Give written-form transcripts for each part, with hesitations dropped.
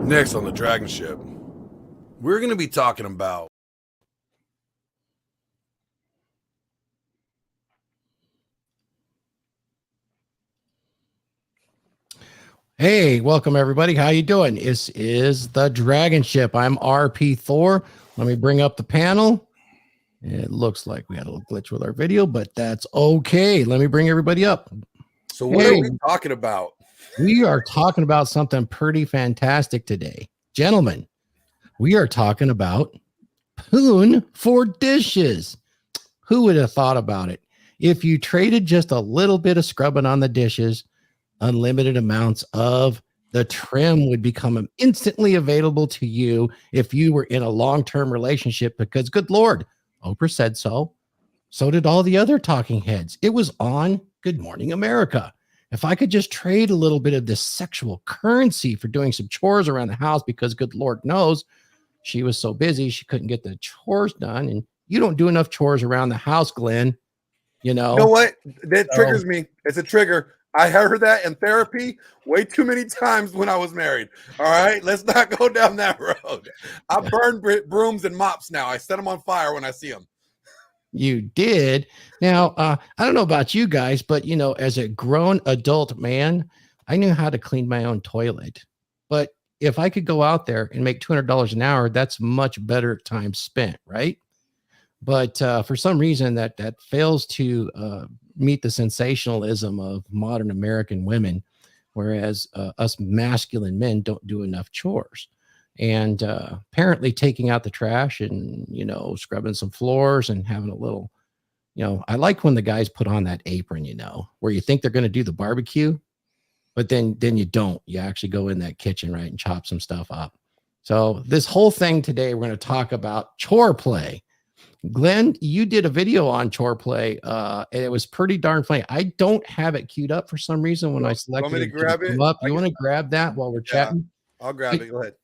Next on the DragonShip, we're going to be talking about Hey, welcome everybody. How you doing? This is the DragonShip. I'm RP Thor. Let me bring up the panel. It looks like we had a little glitch with our video, but that's okay. Let me bring everybody up. So what are we talking about? We are talking about something pretty fantastic today. Gentlemen, we are talking about Poon for dishes. Who would have thought about it? If you traded just a little bit of scrubbing on the dishes, unlimited amounts of the trim would become instantly available to you if you were in a long-term relationship, because good Lord, Oprah said so. So did all the other talking heads. It was on Good Morning America. If I could just trade a little bit of this sexual currency for doing some chores around the house, because good Lord knows she was so busy she couldn't get the chores done. And you don't do enough chores around the house, Glenn. You know what? That triggers me. It's a trigger. I heard that in therapy way too many times when I was married. All right, let's not go down that road. I burn brooms and mops now. I set them on fire when I see them. You did. Now, I don't know about you guys, but, you know, as a grown adult man, I knew how to clean my own toilet. But if I could go out there and make $200 an hour, that's much better time spent, right? But for some reason that fails to meet the sensationalism of modern American women, whereas us masculine men don't do enough chores. And apparently taking out the trash and, you know, scrubbing some floors and having a little, you know, I like when the guys put on that apron, you know, where you think they're going to do the barbecue, but then you don't. You actually go in that kitchen, right, and chop some stuff up. So this whole thing today, we're going to talk about chore play. Glenn, you did a video on chore play, and it was pretty darn funny. I don't have it queued up for some reason when I selected it. Grab it? Up. You want to grab that while we're chatting? I'll grab it. Go ahead.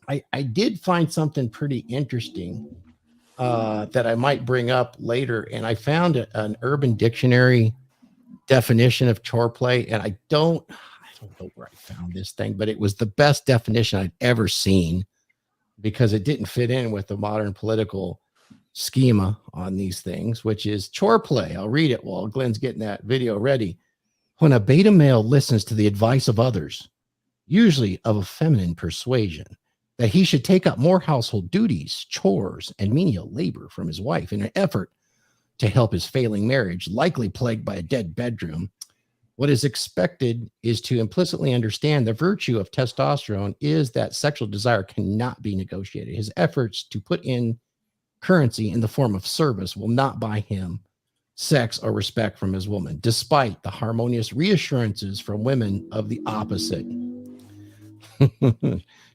I did find something pretty interesting that I might bring up later, and I found an Urban Dictionary definition of chore play, and I don't know where I found this thing, but it was the best definition I'd ever seen because it didn't fit in with the modern political schema on these things, which is chore play. I'll read it while Glenn's getting that video ready. When a beta male listens to the advice of others, usually of a feminine persuasion, that he should take up more household duties, chores, and menial labor from his wife in an effort to help his failing marriage, likely plagued by a dead bedroom, what is expected is to implicitly understand the virtue of testosterone is that sexual desire cannot be negotiated. His efforts to put in currency in the form of service will not buy him sex or respect from his woman, despite the harmonious reassurances from women of the opposite.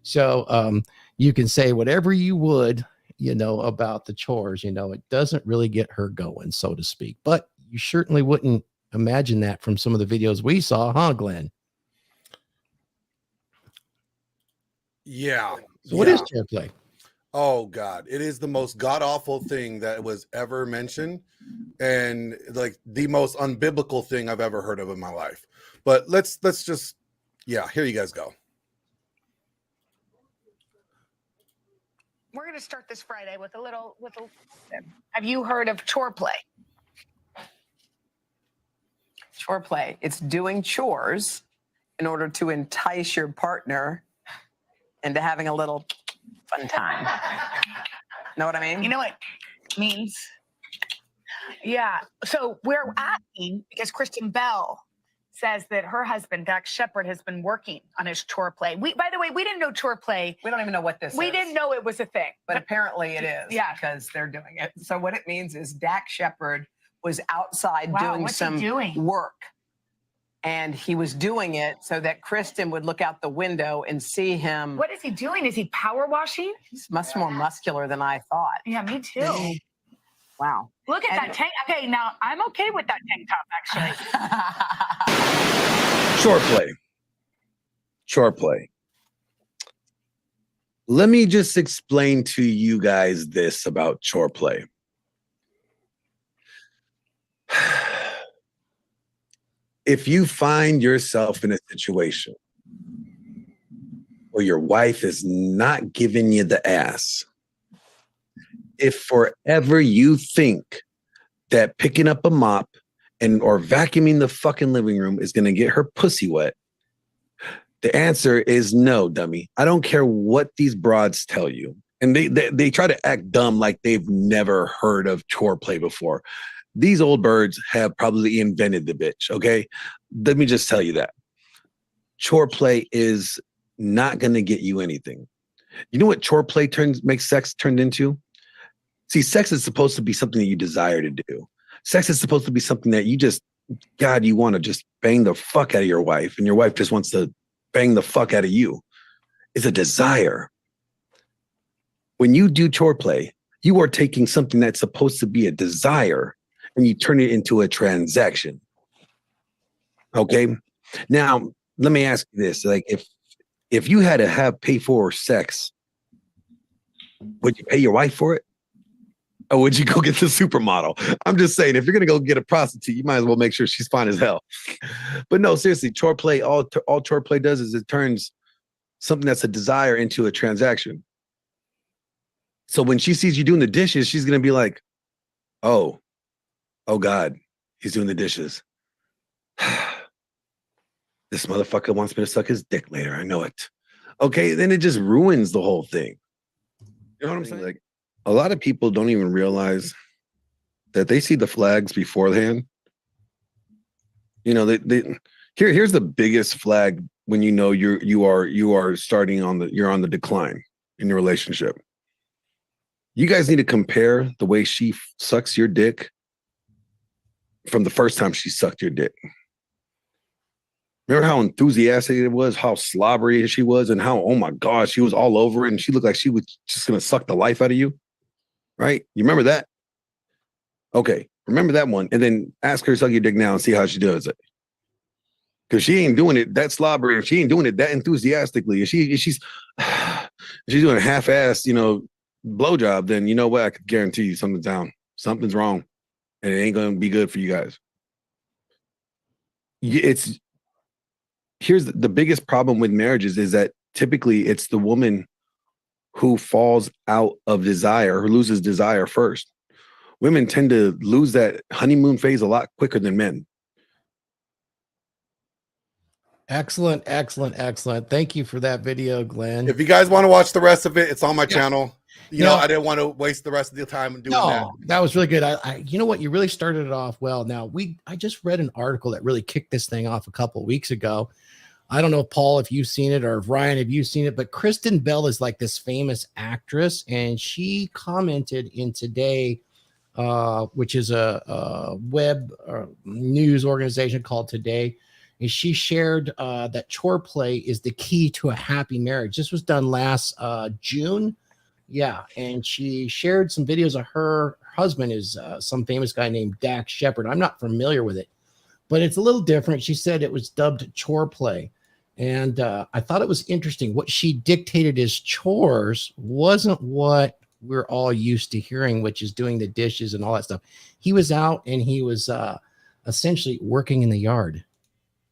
So you can say whatever you would, you know, about the chores, you know, it doesn't really get her going, so to speak. But you certainly wouldn't imagine that from some of the videos we saw, huh, Glenn? Yeah. So what is chore play? Oh God, it is the most god-awful thing that was ever mentioned, and like the most unbiblical thing I've ever heard of in my life. But let's just, yeah, here you guys go. We're going to start this Friday with a little. Have you heard of chore play? Chore play. It's doing chores in order to entice your partner into having a little fun time. Know what I mean? You know what it means? Yeah. So we're asking because Kristen Bell says that her husband, Dax Shepard, has been working on his chore play. By the way, we didn't know chore play. We don't even know what this is. We didn't know it was a thing. But apparently it is. Yeah. Because they're doing it. So what it means is Dax Shepard was outside doing some work. And he was doing it so that Kristen would look out the window and see him. What is he doing? Is he power washing? He's much more muscular than I thought. Yeah, me too. Wow. Look at that tank. Okay, now I'm okay with that tank top, actually. Chore play. Chore play. Let me just explain to you guys this about chore play. If you find yourself in a situation or your wife is not giving you the ass, if forever you think that picking up a mop or vacuuming the fucking living room is going to get her pussy wet, the answer is no, dummy. I don't care what these broads tell you. And they try to act dumb like they've never heard of chore play before. These old birds have probably invented the bitch, okay? Let me just tell you that. Chore play is not going to get you anything. You know what chore play makes sex turned into? See, sex is supposed to be something that you desire to do. Sex is supposed to be something that you just, God, you want to just bang the fuck out of your wife, and your wife just wants to bang the fuck out of you. It's a desire. When you do chore play, you are taking something that's supposed to be a desire and you turn it into a transaction. Okay? Now, let me ask you this. Like, if you had to pay for sex, would you pay your wife for it? Or would you go get the supermodel? I'm just saying, if you're going to go get a prostitute, you might as well make sure she's fine as hell. But no, seriously, chore play, all chore play does is it turns something that's a desire into a transaction. So when she sees you doing the dishes, she's going to be like, oh God, he's doing the dishes. This motherfucker wants me to suck his dick later. I know it. Okay, then it just ruins the whole thing. You know what I'm saying? Like, a lot of people don't even realize that they see the flags beforehand. You know, here's the biggest flag when you know you are starting you're on the decline in your relationship. You guys need to compare the way she sucks your dick from the first time she sucked your dick. Remember how enthusiastic it was, how slobbery she was, and how, oh my God, she was all over it, and she looked like she was just going to suck the life out of you, right? You remember that? Okay, remember that one, and then ask her to suck your dick now and see how she does it. Because she ain't doing it that slobbery, and she ain't doing it that enthusiastically. If she's doing a half-assed, blowjob, then you know what? I could guarantee you something's down. Something's wrong, and it ain't going to be good for you guys. Here's the biggest problem with marriages is that typically it's the woman who falls out of desire, who loses desire first. Women tend to lose that honeymoon phase a lot quicker than men. Excellent. Thank you for that video, Glenn. If you guys want to watch the rest of it, it's on my channel. You know, I didn't want to waste the rest of the time doing that. That was really good. You know what? You really started it off well. Now, I just read an article that really kicked this thing off a couple of weeks ago. I don't know, Paul, if you've seen it, or if Ryan, if you've seen it, but Kristen Bell is like this famous actress, and she commented in Today, which is a web news organization called Today, and she shared that chore play is the key to a happy marriage. This was done last June. Yeah, and she shared some videos of her husband is some famous guy named Dax Shepard. I'm not familiar with it, but it's a little different. She said it was dubbed chore play. And I thought it was interesting. What she dictated as chores wasn't what we're all used to hearing, which is doing the dishes and all that stuff. He was out and he was essentially working in the yard,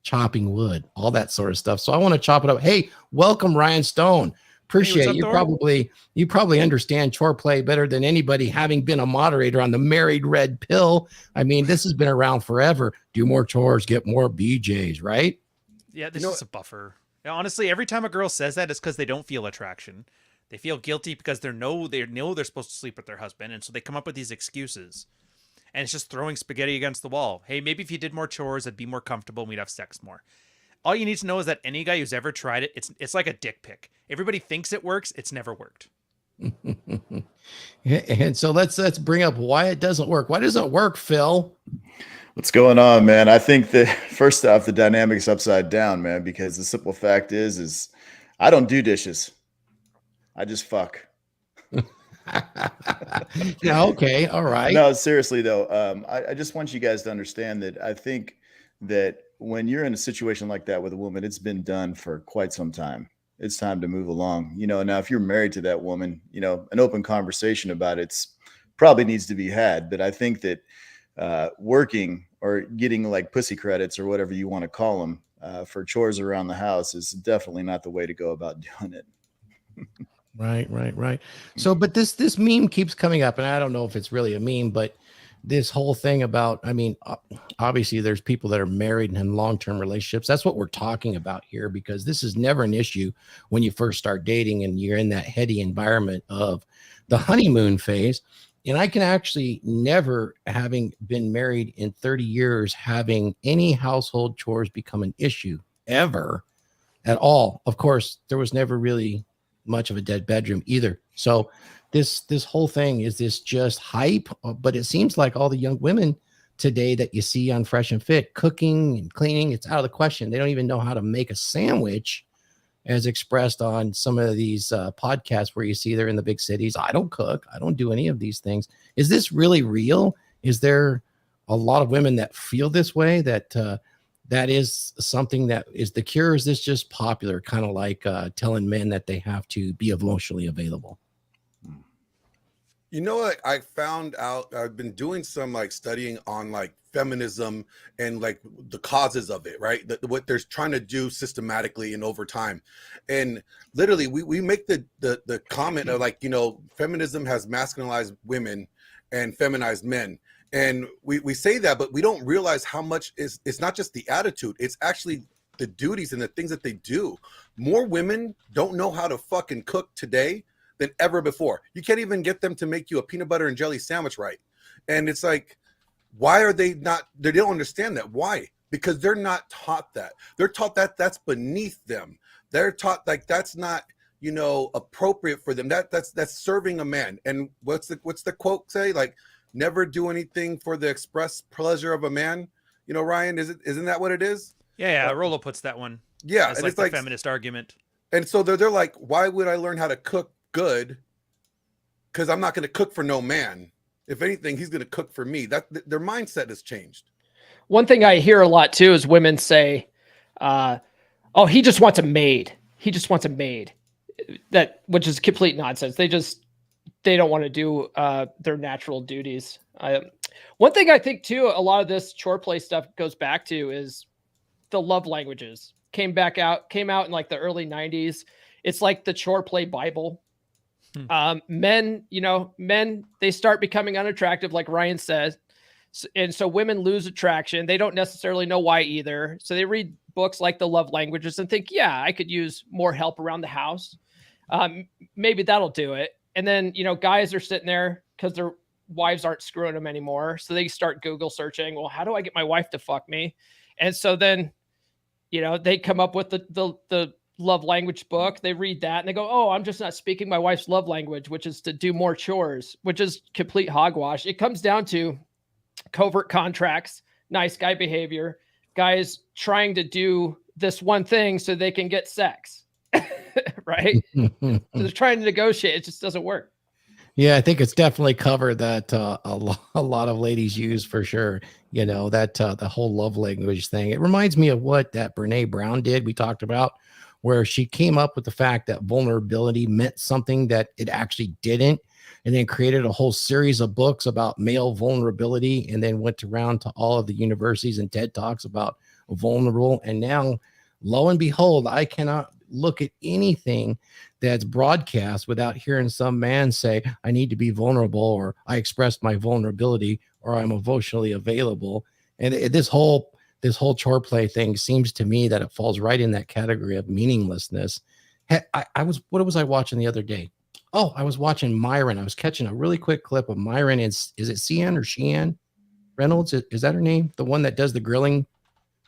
chopping wood, all that sort of stuff. So I want to chop it up. Hey, welcome, Ryan Stone. Appreciate you. You probably understand chore play better than anybody, having been a moderator on the Married Red Pill. I mean, this has been around forever. Do more chores, get more BJs, right? Yeah, this is a buffer. Honestly, every time a girl says that, it's because they don't feel attraction. They feel guilty because they know they're supposed to sleep with their husband, and so they come up with these excuses. And it's just throwing spaghetti against the wall. Hey, maybe if you did more chores, I'd be more comfortable and we'd have sex more. All you need to know is that any guy who's ever tried it, it's like a dick pic. Everybody thinks it works. It's never worked. And so let's bring up why it doesn't work. Why doesn't it work, Phil? What's going on, man? I think that first off, the dynamic's upside down, man, because the simple fact is I don't do dishes. I just fuck. Yeah, okay. All right. No, seriously though. I just want you guys to understand that I think that when you're in a situation like that with a woman, it's been done for quite some time. It's time to move along. Now if you're married to that woman, an open conversation about it's probably needs to be had. But I think that working or getting like pussy credits or whatever you want to call them for chores around the house is definitely not the way to go about doing it. Right. So, but this meme keeps coming up, and I don't know if it's really a meme, but this whole thing about, I mean, obviously there's people that are married and in long-term relationships. That's what we're talking about here, because this is never an issue when you first start dating and you're in that heady environment of the honeymoon phase. And I can actually never, having been married in 30 years, having any household chores become an issue ever at all. Of course, there was never really much of a dead bedroom either. So this whole thing is this just hype, but it seems like all the young women today that you see on Fresh and Fit cooking and cleaning, it's out of the question. They don't even know how to make a sandwich, as expressed on some of these podcasts where you see they're in the big cities. I don't cook. I don't do any of these things. Is this really real? Is there a lot of women that feel this way, that that is something that is the cure? Is this just popular, kind of like telling men that they have to be emotionally available? You know what I found out? I've been doing some like studying on like feminism and like the causes of it, right? What they're trying to do systematically and over time. And literally we make the comment of like, you know, feminism has masculinized women and feminized men. And we say that, but we don't realize how much it's not just the attitude, it's actually the duties and the things that they do. More women don't know how to fucking cook today than ever before. You can't even get them to make you a peanut butter and jelly sandwich right. And it's like, why are they not, they don't understand that. Why? Because they're not taught that. They're taught that that's beneath them. They're taught like that's not, you know, appropriate for them. That's serving a man. And what's the quote say? Like, never do anything for the express pleasure of a man. You know, Ryan, isn't that what it is? Yeah. Rolo puts that one. Yeah. It's And like it's the like feminist argument. And so they're like, why would I learn how to cook good? Because I'm not going to cook for no man. If anything, he's going to cook for me. That their mindset has changed. One thing I hear a lot too is women say, "Oh, he just wants a maid. He just wants a maid." Which is complete nonsense. They don't want to do their natural duties. One thing I think too, a lot of this chore play stuff goes back to is the love languages. Came out in like the early 90s. It's like the chore play Bible. Men, they start becoming unattractive, like Ryan says. And so women lose attraction. They don't necessarily know why either. So they read books like the love languages and think, yeah, I could use more help around the house. Maybe that'll do it. And then, guys are sitting there because their wives aren't screwing them anymore. So they start Google searching, well, how do I get my wife to fuck me? And so then, they come up with the love language book. They read that and they go, oh, I'm just not speaking my wife's love language, which is to do more chores, which is complete hogwash. It comes down to covert contracts, nice guy behavior, guys trying to do this one thing so they can get sex, right? So they're trying to negotiate. It just doesn't work. Yeah, I think it's definitely covered that a lot of ladies use for sure. That the whole love language thing. It reminds me of what that Brene Brown did. We talked about, where she came up with the fact that vulnerability meant something that it actually didn't, and then created a whole series of books about male vulnerability, and then went around to all of the universities and TED Talks about vulnerable. And now, lo and behold, I cannot look at anything that's broadcast without hearing some man say, I need to be vulnerable, or I expressed my vulnerability, or I'm emotionally available. And this whole chore play thing seems to me that it falls right in that category of meaninglessness. What was I watching the other day? Oh, I was watching Myron. I was catching a really quick clip of Myron. Is it Cian or Sheehan Reynolds? Is that her name? The one that does the grilling,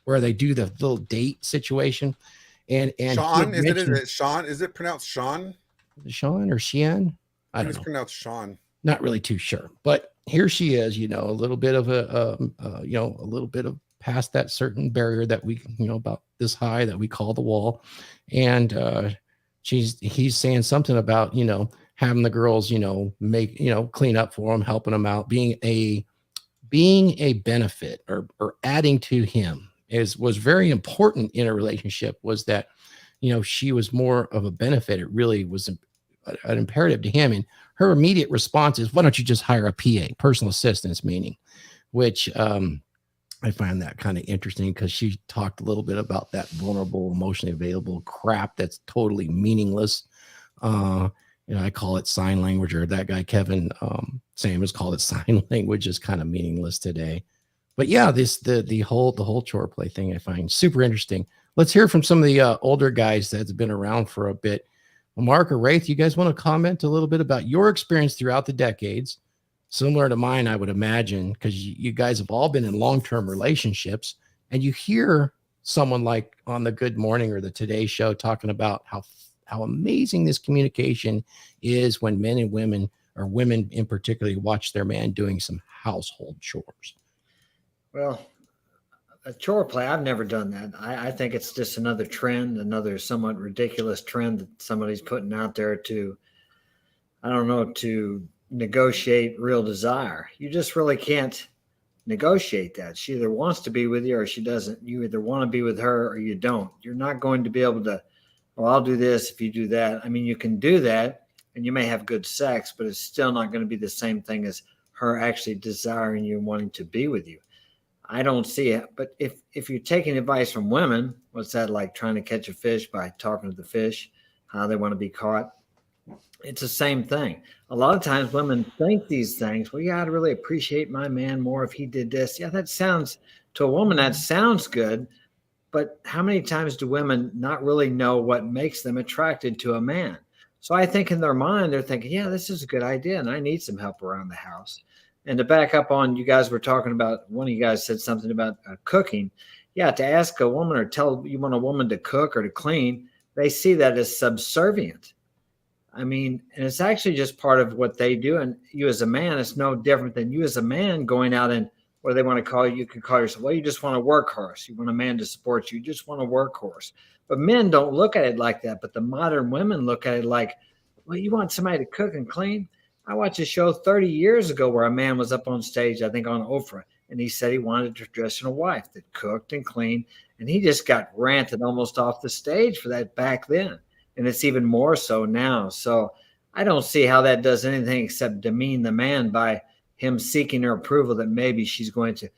where they do the little date situation. And Sean, is it Sean? Is it pronounced Sean? Sean or Sheehan? I don't know. It's pronounced Sean. Not really too sure, but here she is. A little bit of a little bit of past that certain barrier that we, about this high that we call the wall, and he's saying something about having the girls make clean up for him, helping him out, being a benefit or adding to him was very important in a relationship. Was that she was more of a benefit. It really was an imperative to him, and her immediate response is, why don't you just hire a PA, personal assistance, meaning, which I find that kind of interesting because she talked a little bit about that vulnerable, emotionally available crap that's totally meaningless. I call it sign language, or that guy Kevin Sam has called it sign language, is kind of meaningless today. But yeah, the whole chore play thing I find super interesting. Let's hear from some of the older guys that's been around for a bit. Mark or Wraith, you guys want to comment a little bit about your experience throughout the decades? Similar to mine, I would imagine, because you guys have all been in long-term relationships, and you hear someone like on the Good Morning or the Today Show talking about how amazing this communication is when men and women, or women in particular, watch their man doing some household chores. Well, a chore play, I've never done that. I think it's just another trend, another somewhat ridiculous trend that somebody's putting out there to, I don't know, to negotiate real desire. You just really can't negotiate that. She either wants to be with you or she doesn't. You either want to be with her or you don't. You're not going to be able to, well, I'll do this if you do that. I mean, you can do that and you may have good sex, but it's still not going to be the same thing as her actually desiring you and wanting to be with you. I don't see it. But if you're taking advice from women, what's that like, trying to catch a fish by talking to the fish, how they want to be caught? It's the same thing. A lot of times women think these things, well, yeah, I'd really appreciate my man more if he did this. Yeah, that sounds, to a woman, that sounds good. But how many times do women not really know what makes them attracted to a man? So I think in their mind, they're thinking, yeah, this is a good idea, and I need some help around the house. And to back up on, you guys were talking about, one of you guys said something about cooking. Yeah, to ask a woman or tell you want a woman to cook or to clean, they see that as subservient. I mean, and it's actually just part of what they do. And you as a man, it's no different than you as a man going out and, what do they want to call you? You could call yourself, well, you just want a workhorse. You want a man to support you. You just want a workhorse. But men don't look at it like that. But the modern women look at it like, well, you want somebody to cook and clean? I watched a show 30 years ago where a man was up on stage, I think on Oprah, and he said he wanted a traditional wife that cooked and cleaned. And he just got ranted almost off the stage for that back then. And it's even more so now. So I don't see how that does anything except demean the man by him seeking her approval that maybe she's going to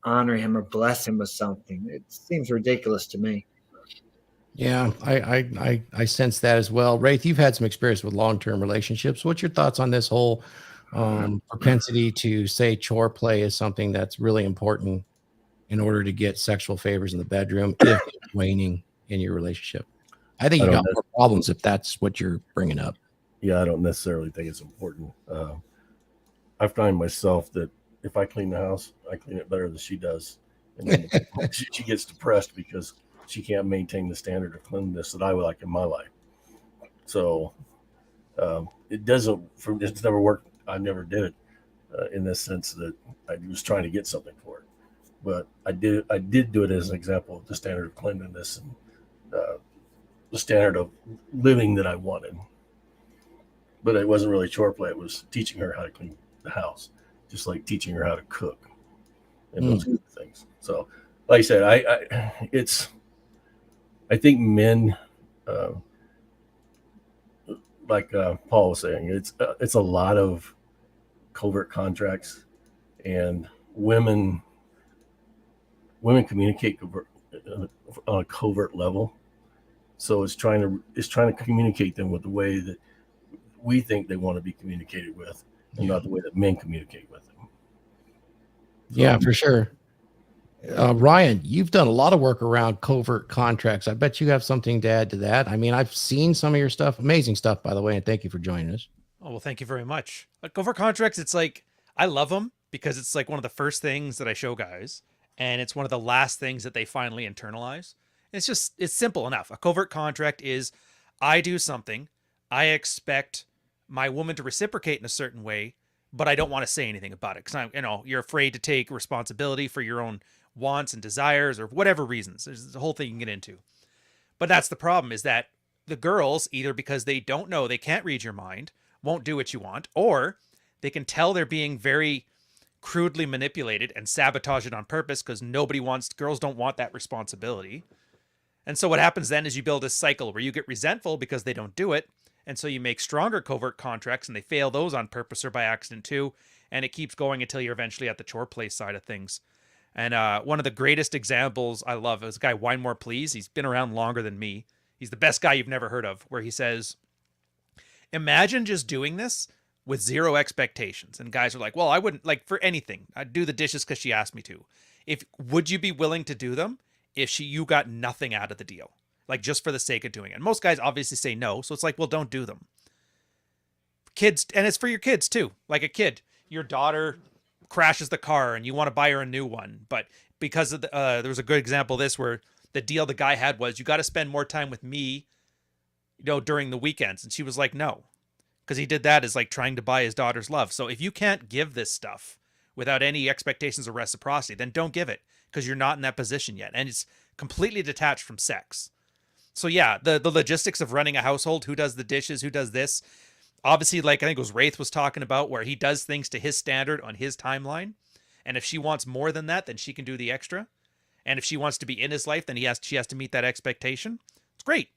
honor him or bless him with something. It seems ridiculous to me. Yeah, I sense that as well. Wraith, you've had some experience with long-term relationships. What's your thoughts on this whole propensity to say chore play is something that's really important in order to get sexual favors in the bedroom if it's waning in your relationship? I think you got more problems if that's what you're bringing up. Yeah, I don't necessarily think it's important. I find myself that if I clean the house, I clean it better than she does. And then she gets depressed because she can't maintain the standard of cleanliness that I would like in my life. So it's never worked. I never did it in the sense that I was trying to get something for it. But I did do it as an example of the standard of cleanliness and the standard of living that I wanted. But it wasn't really chore play. It was teaching her how to clean the house, just like teaching her how to cook and those kind of things. So, like I said, I think men, like Paul was saying, it's a lot of covert contracts, and women communicate on a covert level. So it's trying to communicate them with the way that we think they want to be communicated with, and not the way that men communicate with them. So, yeah, for sure. Ryan, you've done a lot of work around covert contracts. I bet you have something to add to that. I mean, I've seen some of your stuff, amazing stuff, by the way, and thank you for joining us. Oh, well, thank you very much. Covert contracts, it's like, I love them because it's like one of the first things that I show guys, and it's one of the last things that they finally internalize. It's simple enough. A covert contract is, I do something, I expect my woman to reciprocate in a certain way, but I don't want to say anything about it because you're afraid to take responsibility for your own wants and desires or whatever reasons. There's the whole thing you can get into. But that's the problem, is that the girls, either because they don't know, they can't read your mind, won't do what you want, or they can tell they're being very crudely manipulated and sabotage it on purpose because girls don't want that responsibility. And so what happens then is you build a cycle where you get resentful because they don't do it. And so you make stronger covert contracts, and they fail those on purpose or by accident too. And it keeps going until you're eventually at the chore play side of things. And one of the greatest examples I love is a guy, Wine More Please. He's been around longer than me. He's the best guy you've never heard of, where he says, imagine just doing this with zero expectations. And guys are like, well, I wouldn't, like, for anything. I'd do the dishes because she asked me to. Would you be willing to do them if you got nothing out of the deal? Like, just for the sake of doing it. And most guys obviously say no. So it's like, well, don't do them. Kids, and it's for your kids too. Like a kid, your daughter crashes the car and you want to buy her a new one. But because of there was a good example of this where the deal the guy had was, you got to spend more time with me, during the weekends. And she was like, no. Because he did that as like trying to buy his daughter's love. So if you can't give this stuff without any expectations of reciprocity, then don't give it, because you're not in that position yet. And it's completely detached from sex. So yeah, the logistics of running a household, who does the dishes, who does this, obviously, like I think it was Wraith was talking about, where he does things to his standard on his timeline. And if she wants more than that, then she can do the extra. And if she wants to be in his life, then she has to meet that expectation. It's great.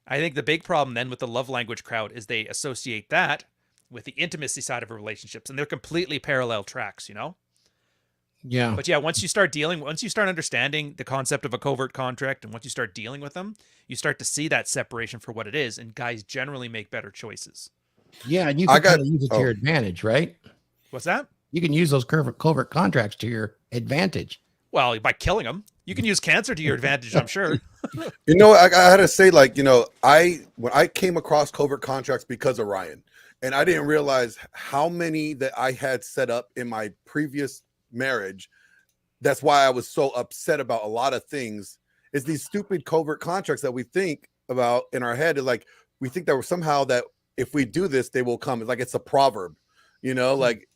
I think the big problem then with the love language crowd is they associate that with the intimacy side of relationships, and they're completely parallel tracks, Yeah. But yeah, once you start understanding the concept of a covert contract, and once you start dealing with them, you start to see that separation for what it is, and guys generally make better choices. Yeah, and you can kind of use it to your advantage, right? What's that? You can use those covert contracts to your advantage. Well, by killing them. You can use cancer to your advantage, I'm sure. I had to say, like, when I came across covert contracts because of Ryan, and I didn't realize how many that I had set up in my previous marriage. That's why I was so upset about a lot of things, is these stupid covert contracts that we think about in our head. Is like, we think that somehow that if we do this, they will come. It's like, it's a proverb, like,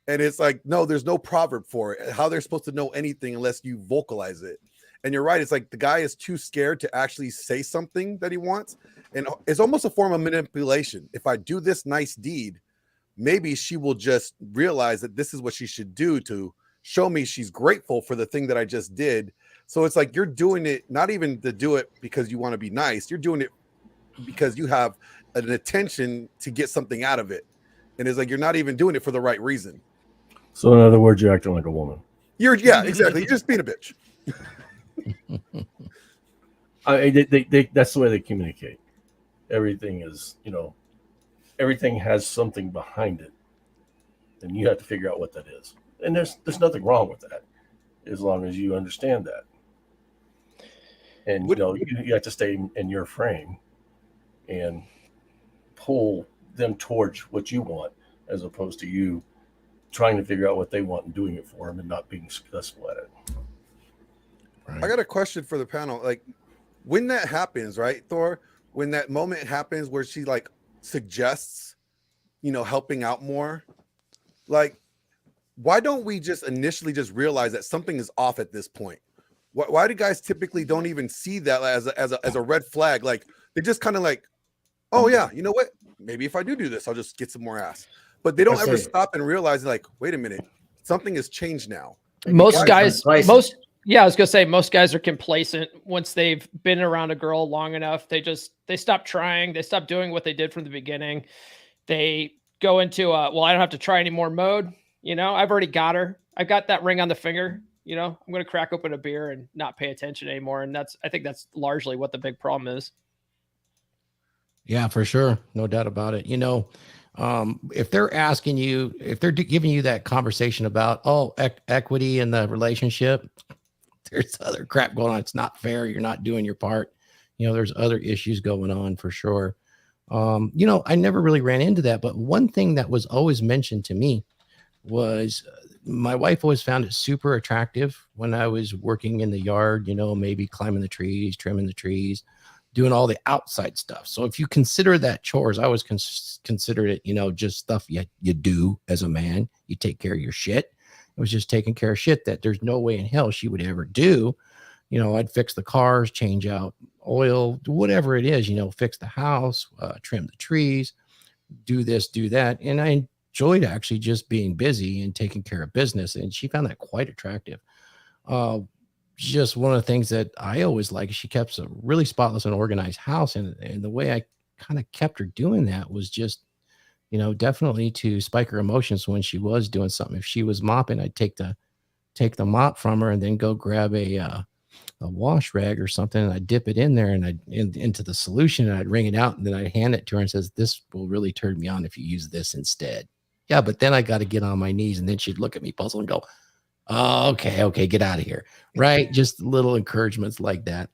and it's like, no, there's no proverb for it. How they're supposed to know anything unless you vocalize it. And you're right. It's like the guy is too scared to actually say something that he wants. And it's almost a form of manipulation. If I do this nice deed, maybe she will just realize that this is what she should do to show me she's grateful for the thing that I just did. So it's like, you're doing it not even to do it because you want to be nice. You're doing it because you have an intention to get something out of it. And it's like, you're not even doing it for the right reason. So in other words, you're acting like a woman. Yeah, exactly. You're just being a bitch. That's the way they communicate. Everything is, everything has something behind it, and you have to figure out what that is. And there's nothing wrong with that, as long as you understand that. And you have to stay in your frame and pull them towards what you want, as opposed to you trying to figure out what they want and doing it for them and not being successful at it. Right. I got a question for the panel. Like, when that happens, right, Thor, when that moment happens where she like suggests, helping out more, like, why don't we just initially just realize that something is off at this point? Why do guys typically don't even see that as a red flag? Like, they just kind of like, oh yeah, you know what? Maybe if I do this, I'll just get some more ass. But they don't ever stop and realize, like, wait a minute, something has changed now. Most guys, I was gonna say most guys are complacent once they've been around a girl long enough. They stop trying. They stop doing what they did from the beginning. They go into I don't have to try anymore mode. I've already got her. I've got that ring on the finger. I'm going to crack open a beer and not pay attention anymore. And I think that's largely what the big problem is. Yeah, for sure. No doubt about it. If they're asking you, if they're giving you that conversation about, equity in the relationship, there's other crap going on. It's not fair. You're not doing your part. There's other issues going on for sure. I never really ran into that, but one thing that was always mentioned to me was my wife always found it super attractive when I was working in the yard, maybe climbing the trees, trimming the trees, doing all the outside stuff. So if you consider that chores, I always considered it, just stuff you do as a man. You take care of your shit. It was just taking care of shit that there's no way in hell she would ever do. I'd fix the cars, change out oil, whatever it is, fix the house, trim the trees, do this, do that. And I enjoyed actually just being busy and taking care of business. And she found that quite attractive. Just one of the things that I always like, she kept a really spotless and organized house. And the way I kind of kept her doing that was just, definitely to spike her emotions when she was doing something. If she was mopping, I'd take the take the mop from her and then go grab a wash rag or something, and I'd dip it in there and into the solution, and I'd wring it out, and then I'd hand it to her and says, "This will really turn me on if you use this instead." Yeah, but then I got to get on my knees, and then she'd look at me puzzled and go, "Oh, okay, get out of here." Right? Just little encouragements like that.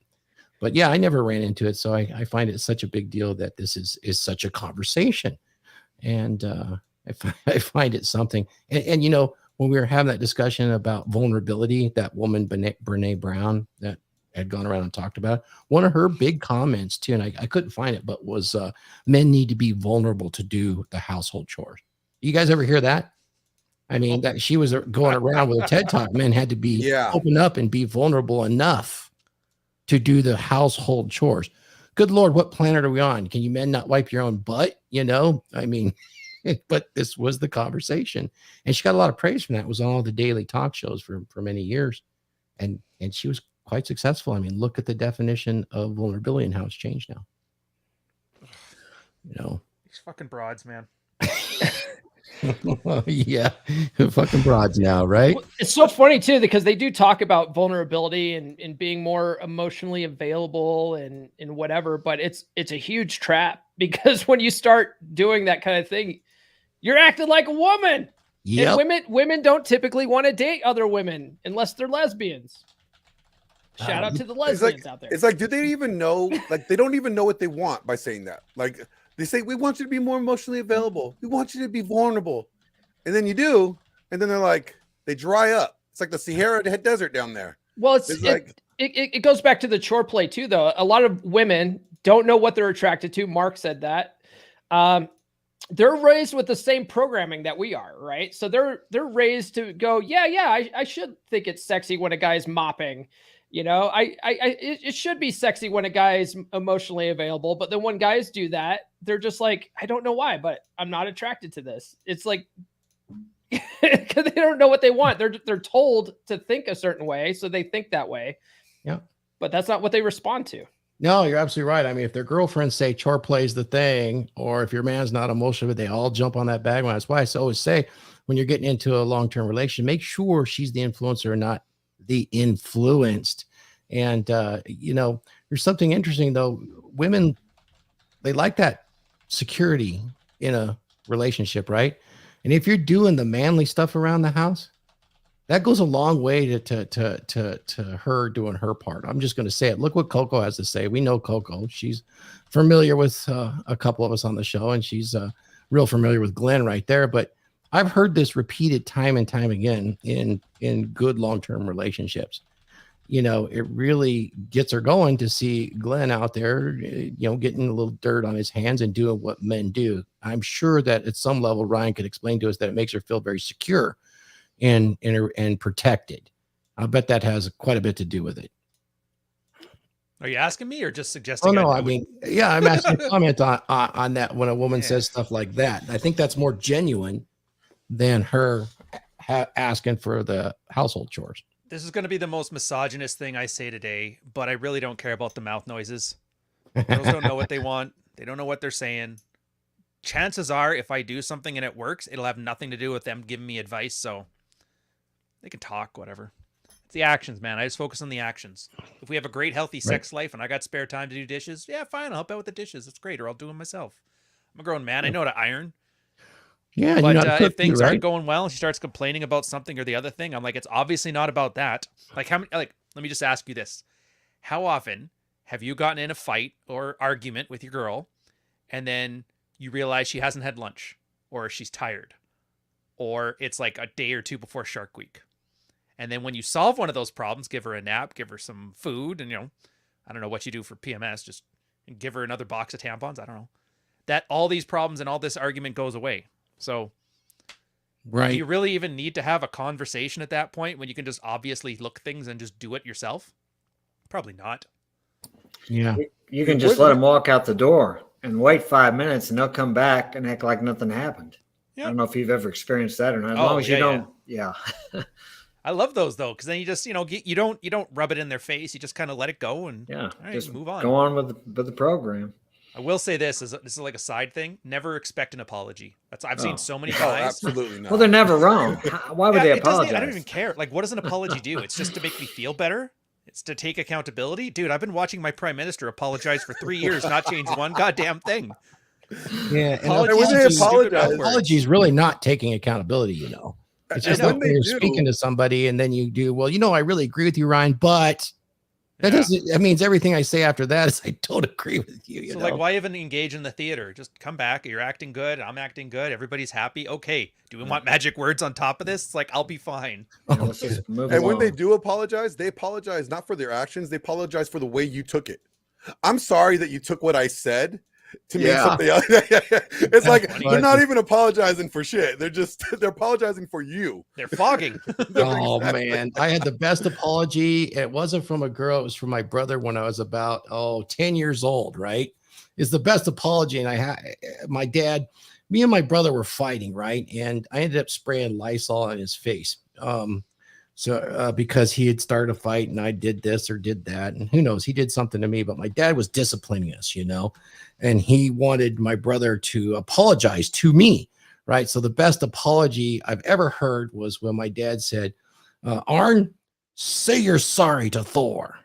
But yeah, I never ran into it, so I find it such a big deal that this is such a conversation, and I find it something. And you know, when we were having that discussion about vulnerability, that woman, Brene Brown, that had gone around and talked about, one of her big comments too, and I couldn't find it, but was men need to be vulnerable to do the household chores. You guys ever hear that? I mean, that she was going around with a TED Talk. Men had to be open up and be vulnerable enough to do the household chores. Good Lord, what planet are we on? Can you men not wipe your own butt? You know, I mean, but this was the conversation, and she got a lot of praise from that. It was on all the daily talk shows for many years, and she was quite successful. I mean, look at the definition of vulnerability and how it's changed now. You know, these fucking broads, man. Yeah, fucking broads now, right? Well, it's so funny too, because they do talk about vulnerability and being more emotionally available and whatever, but it's a huge trap, because when you start doing that kind of thing, you're acting like a woman. Yeah, and women don't typically want to date other women unless they're lesbians. Shout out to the lesbians out there. It's like, do they even know? Like, they don't even know what they want by saying that. Like, they say, we want you to be more emotionally available. We want you to be vulnerable. And then you do. And then they're like, they dry up. It's like the Sahara Desert down there. Well, it goes back to the chore play too, though. A lot of women don't know what they're attracted to. Mark said that. They're raised with the same programming that we are, right? So they're raised to go, I should think it's sexy when a guy's mopping. You know, it should be sexy when a guy is emotionally available, but then when guys do that, they're just like, I don't know why, but I'm not attracted to this. It's like, because they don't know what they want. They're told to think a certain way, so they think that way. Yeah, but that's not what they respond to. No, you're absolutely right. I mean, if their girlfriends say chore play's the thing, or if your man's not emotional, they all jump on that bandwagon. That's why I always say, when you're getting into a long-term relationship, make sure she's the influencer and not the influenced. And you know, there's something interesting though. Women, they like that security in a relationship, right? And if you're doing the manly stuff around the house, that goes a long way to her doing her part. I'm just going to say it. Look what Coco has to say. We know Coco. She's familiar with a couple of us on the show, and she's real familiar with Glenn right there. But I've heard this repeated time and time again in good long-term relationships. You know, it really gets her going to see Glenn out there, you know, getting a little dirt on his hands and doing what men do. I'm sure that at some level, Ryan could explain to us that it makes her feel very secure and protected. I bet that has quite a bit to do with it. Are you asking me or just suggesting? Oh, no, I mean, yeah, I'm asking a comment on that when a woman says stuff like that. I think that's more genuine than her asking for the household chores. This is going to be the most misogynist thing I say today, but I really don't care about the mouth noises. Girls don't know what they want. They don't know what they're saying. Chances are, if I do something and it works, it'll have nothing to do with them giving me advice. So they can talk, whatever. It's the actions, man. I just focus on the actions. If we have a great, healthy sex life and I got spare time to do dishes, yeah, fine. I'll help out with the dishes. That's great. Or I'll do them myself. I'm a grown man. I know how to iron. Yeah, but if things aren't going well and she starts complaining about something or the other thing, I'm like, it's obviously not about that. Like, how many? Like, let me just ask you this: how often have you gotten in a fight or argument with your girl, and then you realize she hasn't had lunch, or she's tired, or it's like a day or two before Shark Week, and then when you solve one of those problems, give her a nap, give her some food, and I don't know what you do for PMS, just give her another box of tampons. I don't know. That all these problems and all this argument goes away. So, do you really even need to have a conversation at that point when you can just obviously look things and just do it yourself? Probably not. Yeah. You can just let them walk out the door and wait 5 minutes and they'll come back and act like nothing happened. Yep. I don't know if you've ever experienced that or not. As long as you don't. Yeah. I love those though, because then you just, you don't rub it in their face. You just kind of let it go and just move on. Go on with the program. I will say this is like a side thing. Never expect an apology. I've seen so many guys. Absolutely not. Well, they're never wrong. Why would they apologize? I don't even care. Like, what does an apology do? It's just to make me feel better. It's to take accountability. Dude, I've been watching my prime minister apologize for 3 years, not change one goddamn thing. Yeah, and apology is really not taking accountability, you know. It's just like when you're speaking to somebody and then you do, well, you know, I really agree with you, Ryan, but that that means everything I say after that is I don't agree with you. You know? Like, why even engage in the theater? Just come back. You're acting good. I'm acting good. Everybody's happy. Okay. Do we want magic words on top of this? It's like, I'll be fine. Let's just move and along. when they do apologize, they apologize not for their actions. They apologize for the way you took it. I'm sorry that you took what I said to mean something else. It's like they're not even apologizing for shit. They're apologizing for you. They're fogging. Oh man, I had the best apology. It wasn't from a girl. It was from my brother when I was about 10 years old. Right, it's the best apology. And I had my dad. Me and my brother were fighting. Right, and I ended up spraying Lysol on his face. Because he had started a fight and I did this or did that, and who knows, he did something to me. But my dad was disciplining us, you know. And he wanted my brother to apologize to me, right? So the best apology I've ever heard was when my dad said, Arn, say you're sorry to Thor.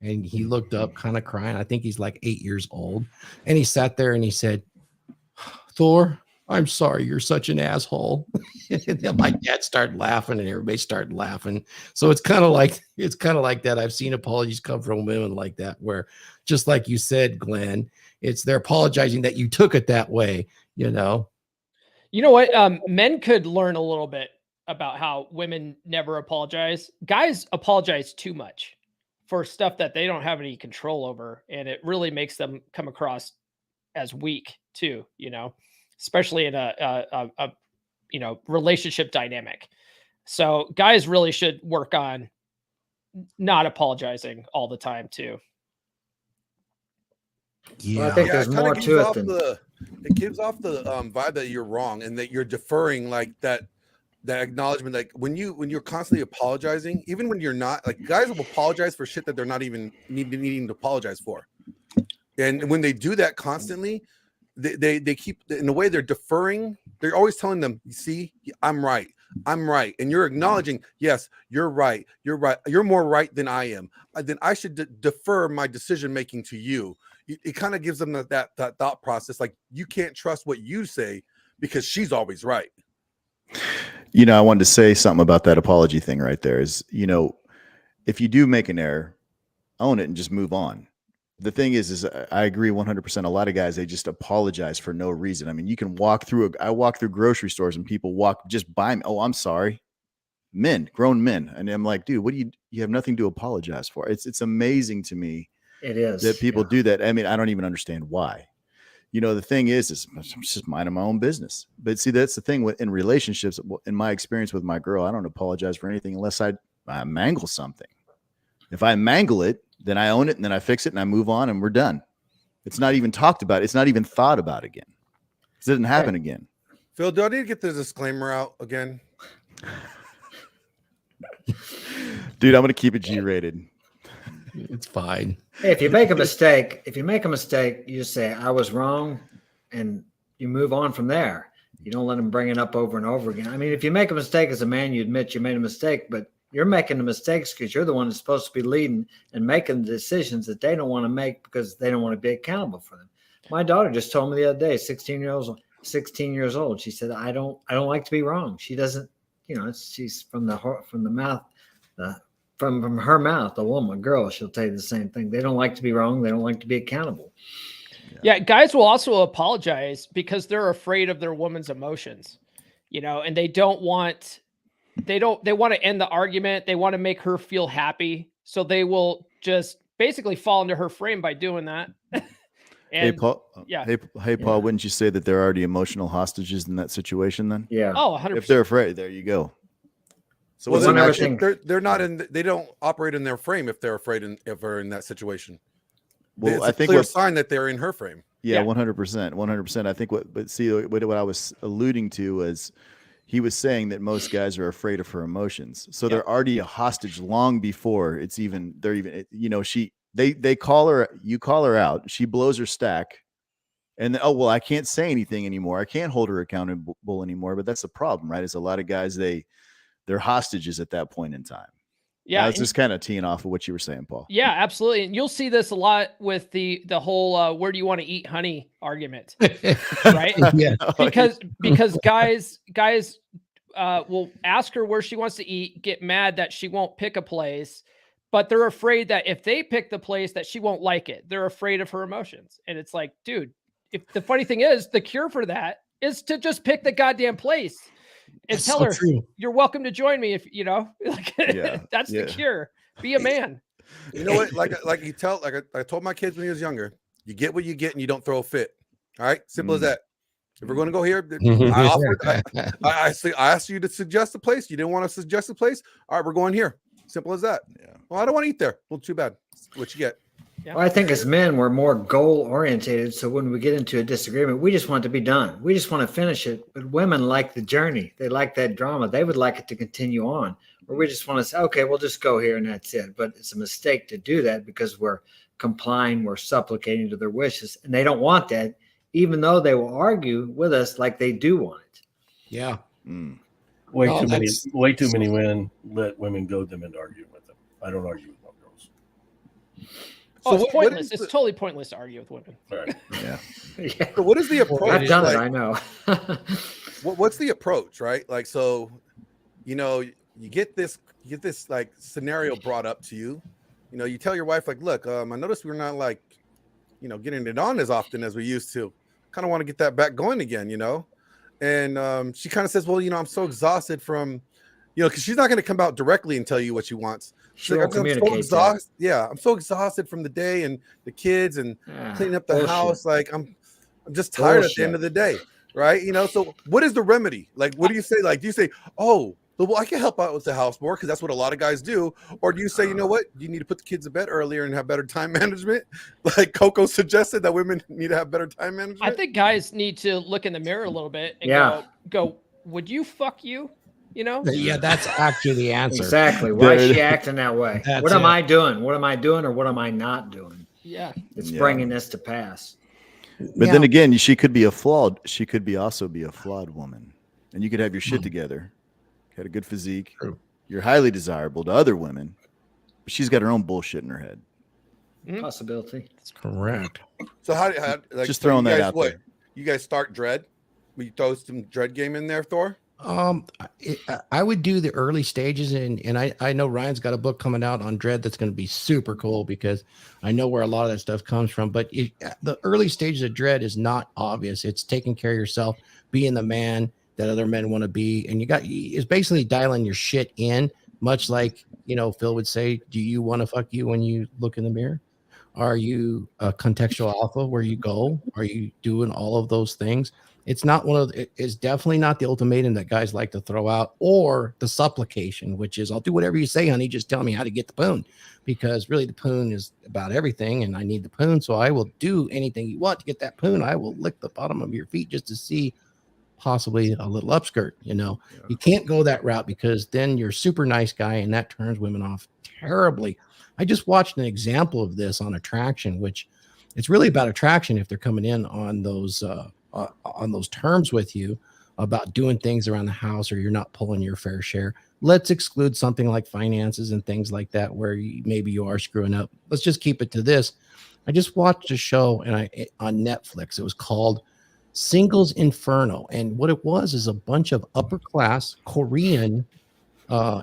And he looked up kind of crying. I think he's like 8 years old. And he sat there and he said, Thor, I'm sorry, you're such an asshole. And then my dad started laughing and everybody started laughing. So it's kind of like that. I've seen apologies come from women like that, where just like you said, Glenn, they're apologizing that you took it that way, you know. You know what? Men could learn a little bit about how women never apologize. Guys apologize too much for stuff that they don't have any control over, and it really makes them come across as weak too, you know, especially in a relationship dynamic. So guys really should work on not apologizing all the time too. Yeah, well, I think there's more to it than it gives off the vibe that you're wrong and that you're deferring, like that acknowledgement. Like when you're constantly apologizing, even when you're not, like guys will apologize for shit that they're not even needing to apologize for. And when they do that constantly, they keep, in a way, they're deferring. They're always telling them, you see, I'm right. And you're acknowledging, yes, you're right. You're more right than I am. Then I should defer my decision making to you. It kind of gives them that thought process. Like, you can't trust what you say because she's always right. You know, I wanted to say something about that apology thing right there is, you know, if you do make an error, own it and just move on. The thing is I agree 100%. A lot of guys, they just apologize for no reason. I mean, you can I walk through grocery stores and people walk just by me. Oh, I'm sorry. Grown men. And I'm like, dude, you have nothing to apologize for. It's amazing to me. It is that people do that. I mean, I don't even understand why. You know, the thing is I'm just minding my own business. But see, that's the thing in relationships. In my experience with my girl, I don't apologize for anything unless I mangle something. If I mangle it, then I own it and then I fix it and I move on and we're done. It's not even talked about. It's not even thought about again. It doesn't happen again. Phil, do I need to get the disclaimer out again? Dude, I'm going to keep it G-rated. It's fine. Hey, if you make a mistake, you just say, I was wrong, and you move on from there. You don't let them bring it up over and over again. I mean, if you make a mistake as a man, you admit you made a mistake, but you're making the mistakes because you're the one that's supposed to be leading and making the decisions that they don't want to make because they don't want to be accountable for them. My daughter just told me the other day, 16 years old. She said, I don't like to be wrong. She doesn't, you know, she's from the mouth, from her mouth, a woman, a girl, she'll tell you the same thing. They don't like to be wrong. They don't like to be accountable. Yeah. Guys will also apologize because they're afraid of their woman's emotions, you know, and they want to end the argument. They want to make her feel happy. So they will just basically fall into her frame by doing that. Hey, Paul. Yeah. Hey, Paul, wouldn't you say that they're already emotional hostages in that situation then? Yeah. Oh, 100%. If they're afraid, there you go. So they're not they don't operate in their frame if they're afraid if they're in that situation. Well, it's I think a clear sign that they're in her frame. Yeah, 100%. I think what I was alluding to was he was saying that most guys are afraid of her emotions. So they're already a hostage long before you know, they call her, you call her out, she blows her stack, And then, oh, well, I can't say anything anymore. I can't hold her accountable anymore. But that's the problem, right? Is a lot of guys, they're hostages at that point in time. Yeah. I was just kind of teeing off of what you were saying, Paul. Yeah, absolutely. And you'll see this a lot with the whole where do you want to eat honey argument. Right? Yeah. Because guys will ask her where she wants to eat, get mad that she won't pick a place, but they're afraid that if they pick the place that she won't like it. They're afraid of her emotions. And it's like, dude, if the funny thing is, the cure for that is to just pick the goddamn place and That's tell so her true. you're welcome to join me if that's the cure. Be a man. You know what? Like I told my kids when he was younger, you get what you get and you don't throw a fit. All right, simple as that. If we're going to go here, I asked you to suggest a place. You didn't want to suggest a place. All right, we're going here. Simple as that. Yeah. Well, I don't want to eat there. Well, too bad. What you get? Yeah. Well, I think as men, we're more goal orientated. So when we get into a disagreement, we just want it to be done. We just want to finish it. But women like the journey. They like that drama. They would like it to continue on. Or we just want to say, okay, we'll just go here and that's it. But it's a mistake to do that because we're complying, we're supplicating to their wishes. And they don't want that, even though they will argue with us like they do want it. Yeah. Way too many men let women goad them into arguing with them. I don't argue with my girls. Oh, so it's pointless. It's totally pointless to argue with women. Right. Yeah. Yeah. So what is the approach? I've done it. I know. What's the approach, right? Like, so, you get this like scenario brought up to you. You tell your wife, like, look, I noticed we're not like, getting it on as often as we used to. Kind of want to get that back going again, And she kind of says, well, I'm so exhausted from, because she's not going to come out directly and tell you what she wants. She'll communicate. I'm so exhausted from the day and the kids and cleaning up the house. Like I'm just tired at the end of the day, right? So what is the remedy? Like, what do you say? Like, do you say, oh, well, I can help out with the house more because that's what a lot of guys do, or do you say, you know what, you need to put the kids to bed earlier and have better time management? Like Coco suggested that women need to have better time management. I think guys need to look in the mirror a little bit and go, would you fuck you? Yeah, that's actually the answer. Exactly. Why is she acting that way? What am I doing? What am I doing or what am I not doing? Yeah. It's bringing this to pass. But then again, she could be she could also be a flawed woman. And you could have your shit together. Had a good physique. True. You're highly desirable to other women. But she's got her own bullshit in her head. Possibility. That's correct. So how like, just throwing that out there. You guys start dread? Will you throw some dread game in there, Thor? I would do the early stages, and I know Ryan's got a book coming out on dread that's going to be super cool because I know where a lot of that stuff comes from. But the early stages of dread is not obvious. It's taking care of yourself, being the man that other men want to be, and it's basically dialing your shit in, much like Phil would say, "Do you want to fuck you when you look in the mirror? Are you a contextual alpha where you go? Are you doing all of those things?" It's definitely not the ultimatum that guys like to throw out, or the supplication, which is, I'll do whatever you say, honey, just tell me how to get the poon, because really the poon is about everything. And I need the poon. So I will do anything you want to get that poon. I will lick the bottom of your feet just to see possibly a little upskirt. You can't go that route because then you're a super nice guy and that turns women off terribly. I just watched an example of this on Attraction, which it's really about attraction. If they're coming in on those terms with you about doing things around the house, or you're not pulling your fair share. Let's exclude something like finances and things like that, where maybe you are screwing up. Let's just keep it to this. I just watched a show on Netflix. It was called Singles Inferno. And what it was is a bunch of upper class Korean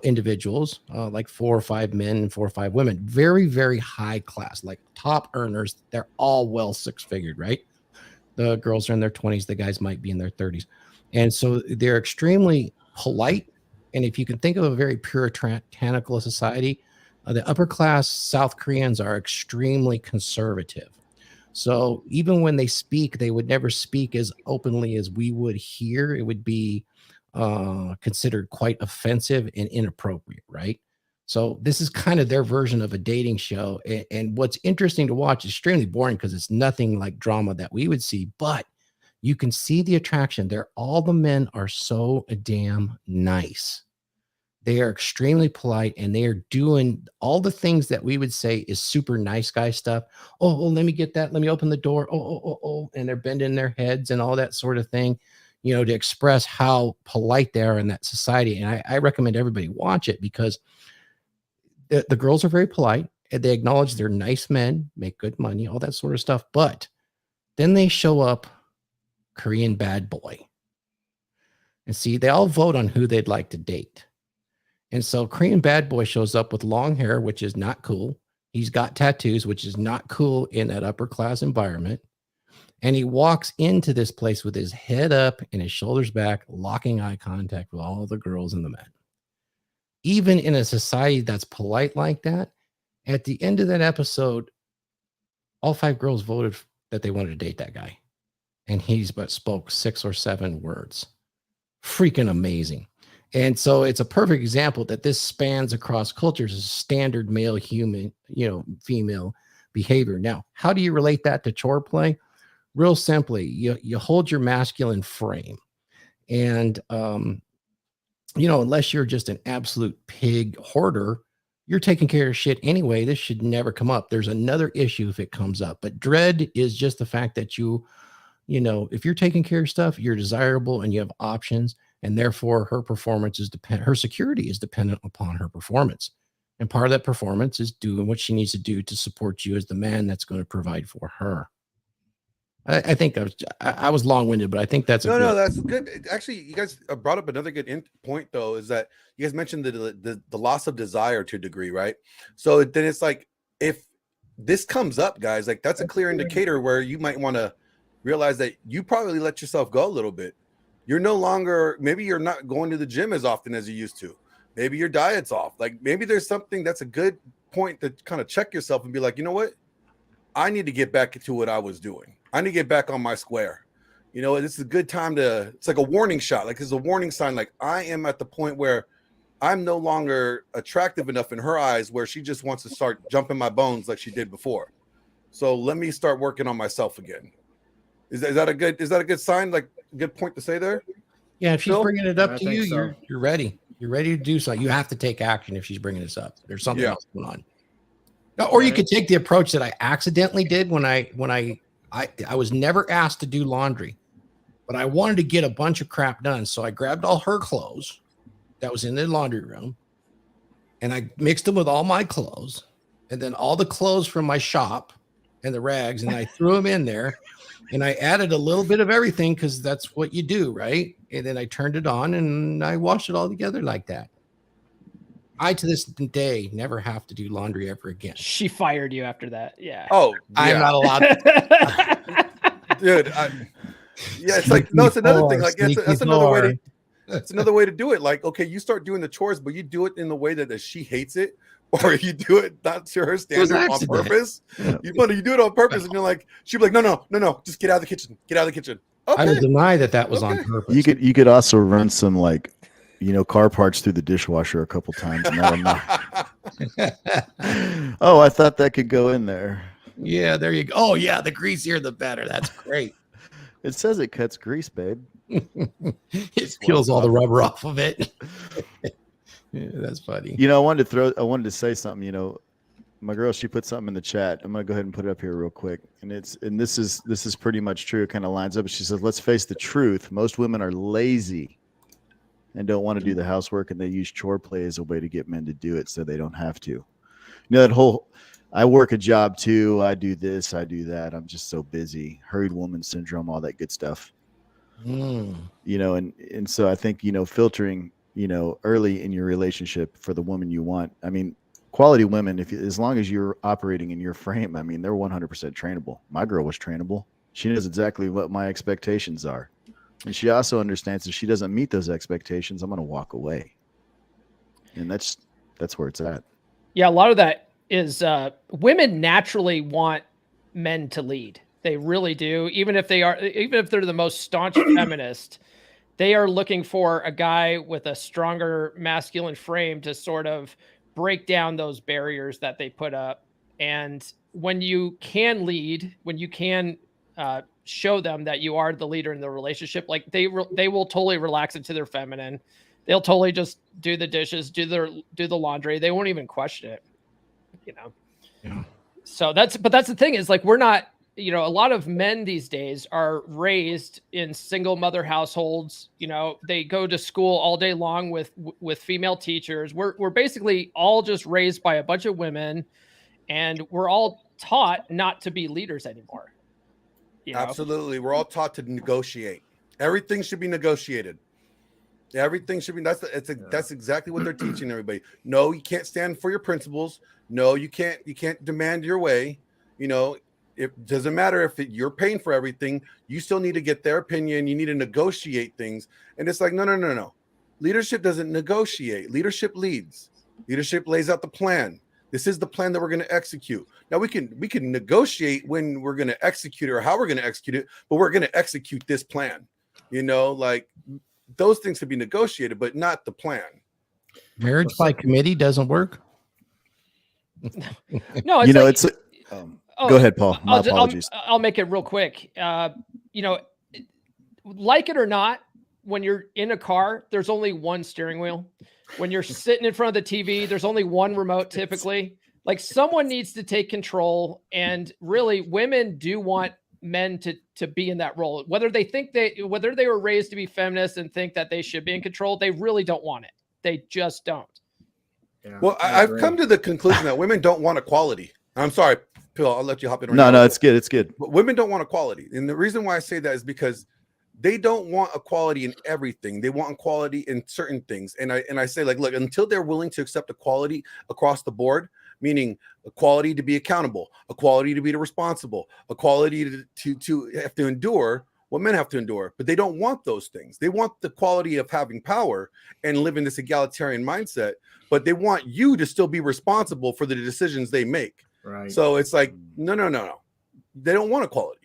individuals, like 4 or 5 men and 4 or 5 women, very, very high class, like top earners. They're all well six-figured, right? The girls are in their 20s. The guys might be in their 30s. And so they're extremely polite. And if you can think of a very puritanical society, the upper class South Koreans are extremely conservative. So even when they speak, they would never speak as openly as we would here. It would be considered quite offensive and inappropriate, right? So this is kind of their version of a dating show. And what's interesting to watch is extremely boring because it's nothing like drama that we would see, but you can see the attraction there. All the men are so damn nice They are extremely polite, and they are doing all the things that we would say is super nice guy stuff. Oh, let me get that. Let me open the door. Oh. And they're bending their heads and all that sort of thing, to express how polite they are in that society. And I recommend everybody watch it, because the girls are very polite, and they acknowledge they're nice men, make good money, all that sort of stuff. But then they show up Korean bad boy. And see, they all vote on who they'd like to date. And so Korean bad boy shows up with long hair, which is not cool. He's got tattoos, which is not cool in that upper class environment. And he walks into this place with his head up and his shoulders back, locking eye contact with all the girls and the men. Even in a society that's polite like that, at the end of that episode, all 5 girls voted that they wanted to date that guy. And he's but spoke 6 or 7 words. Freaking amazing. And so it's a perfect example that this spans across cultures as standard male, human, female behavior. Now, how do you relate that to chore play? Real simply, you hold your masculine frame, and unless you're just an absolute pig hoarder, you're taking care of shit anyway. This should never come up. There's another issue if it comes up, but dread is just the fact that if you're taking care of stuff, you're desirable and you have options. And therefore, her performance is her security is dependent upon her performance. And part of that performance is doing what she needs to do to support you as the man that's going to provide for her. I think I was long-winded, but I think that's no, that's good. Actually, you guys brought up another good point, though, is that you guys mentioned the loss of desire to a degree, right? So then it's like, if this comes up, guys, like that's a clear indicator where you might want to realize that you probably let yourself go a little bit. You're no longer, maybe you're not going to the gym as often as you used to. Maybe your diet's off. Like maybe there's something that's a good point to kind of check yourself and be like, you know what? I need to get back into what I was doing. I need to get back on my square. This is a good time it's like a warning shot. Like it's a warning sign. Like I am at the point where I'm no longer attractive enough in her eyes where she just wants to start jumping my bones like she did before. So let me start working on myself again. Is that a good sign? Like a good point to say there? Yeah, if she's bringing it up to you, so. you're ready. You're ready to do something. You have to take action if she's bringing this up. There's something else going on. Or you could take the approach that I accidentally did when I was never asked to do laundry, but I wanted to get a bunch of crap done. So I grabbed all her clothes that was in the laundry room, and I mixed them with all my clothes, and then all the clothes from my shop and the rags, and I threw them in there. And I added a little bit of everything because that's what you do, right? And then I turned it on and I washed it all together like that. I, to this day, never have to do laundry ever again. She fired you after that. Yeah. Oh, yeah. I'm not allowed to. Dude, it's like, no, it's another thing. Like, that's another way to, it's another way to do it. Like, okay, you start doing the chores, but you do it in the way that she hates it, or you do it not to her standard on purpose. Yeah. You do it on purpose, and you're like, she'd be like, no, just get out of the kitchen. Get out of the kitchen. Okay. I will deny that was on purpose. You could also run some car parts through the dishwasher a couple times. Oh, I thought that could go in there. Yeah, there you go. Oh, yeah, the greasier the better. That's great. It says it cuts grease, babe. It peels all the rubber off of it. Yeah, that's funny. I wanted to say something. My girl, she put something in the chat. I'm gonna go ahead and put it up here real quick. And this is pretty much true. It kind of lines up. She says, "Let's face the truth. Most women are lazy and don't want to do the housework, and they use chore play as a way to get men to do it so they don't have to." That whole, I work a job too. I do this, I do that. I'm just so busy. Hurried woman syndrome, all that good stuff. And so I think filtering. Early in your relationship for the woman you want. I mean, quality women, as long as you're operating in your frame, I mean, they're 100% trainable. My girl was trainable. She knows exactly what my expectations are. And she also understands if she doesn't meet those expectations, I'm going to walk away. And that's where it's at. Yeah, a lot of that is women naturally want men to lead. They really do. Even if they're the most staunch feminist, they are looking for a guy with a stronger masculine frame to sort of break down those barriers that they put up. And when you can lead, when you can show them that you are the leader in the relationship, like they will totally relax into their feminine. They'll totally just do the dishes, do the laundry. They won't even question it, you know? Yeah. So that's the thing is like, we're not, you know, a lot of men these days are raised in single mother households. You know, they go to school all day long with female teachers. We're basically all just raised by a bunch of women, and we're all taught not to be leaders anymore. You know? Absolutely. We're all taught to negotiate. Everything should be negotiated. Everything should be. That's exactly what they're teaching everybody. No, you can't stand for your principles. No, you can't demand your way. You know, it doesn't matter if you're paying for everything. You still need to get their opinion. You need to negotiate things. And it's like, no. Leadership doesn't negotiate. Leadership leads. Leadership lays out the plan. This is the plan that we're going to execute. Now we can negotiate when we're going to execute it or how we're going to execute it, but we're going to execute this plan. You know, like those things can be negotiated, but not the plan. Marriage by committee doesn't work. No, you know, like, it's. Go ahead, Paul. My apologies. I'll make it real quick. You know, like it or not, when you're in a car, there's only one steering wheel. When you're sitting in front of the TV, there's only one remote typically. Like someone needs to take control, and really women do want men to be in that role. Whether they were raised to be feminists and think that they should be in control, they really don't want it. They just don't. Yeah, well, I've come to the conclusion that women don't want equality. I'm sorry, Phil, I'll let you hop in. No, it's good. It's good. But women don't want equality. And the reason why I say that is because they don't want equality in everything. They want equality in certain things. And I say, like, look, until they're willing to accept equality across the board, meaning equality to be accountable, equality to be responsible, equality to have to endure what men have to endure. But they don't want those things. They want the quality of having power and live in this egalitarian mindset, but they want you to still be responsible for the decisions they make. Right. So it's like, no. They don't want equality.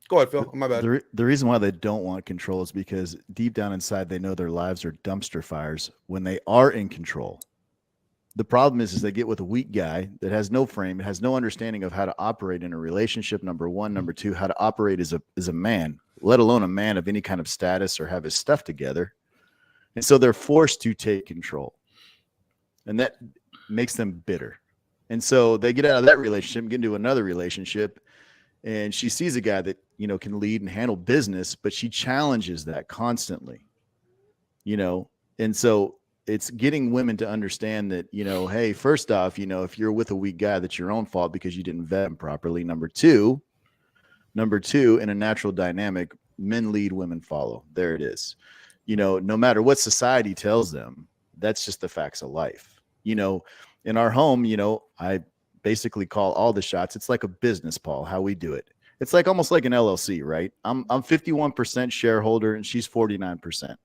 Go ahead, Phil. My bad. The reason why they don't want control is because deep down inside, they know their lives are dumpster fires when they are in control. The problem is they get with a weak guy that has no frame, has no understanding of how to operate in a relationship. Number one, number two, how to operate as a man, let alone a man of any kind of status or have his stuff together. And so they're forced to take control, and that makes them bitter. And so they get out of that relationship, get into another relationship, and she sees a guy that, you know, can lead and handle business, but she challenges that constantly, you know. And so it's getting women to understand that, you know, hey, first off, you know, if you're with a weak guy, that's your own fault because you didn't vet him properly. Number two, in a natural dynamic, men lead, women follow. There it is. You know, no matter what society tells them, that's just the facts of life. You know, in our home, you know, I basically call all the shots. It's like a business, Paul, how we do it. It's like almost like an LLC, right? I'm 51% shareholder and she's 49%.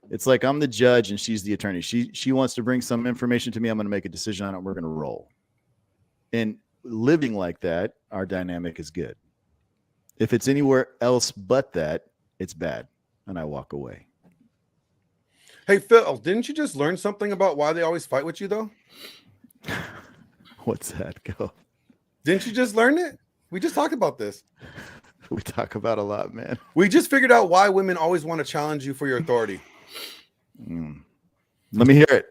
It's like I'm the judge and she's the attorney. She wants to bring some information to me. I'm going to make a decision on it. We're going to roll. And living like that, our dynamic is good. If it's anywhere else but that, it's bad. And I walk away. Hey, Phil, didn't you just learn something about why they always fight with you, though? What's that? Go. Didn't you just learn it? We just talked about this. We talk about a lot, man. We just figured out why women always want to challenge you for your authority. Let me hear it.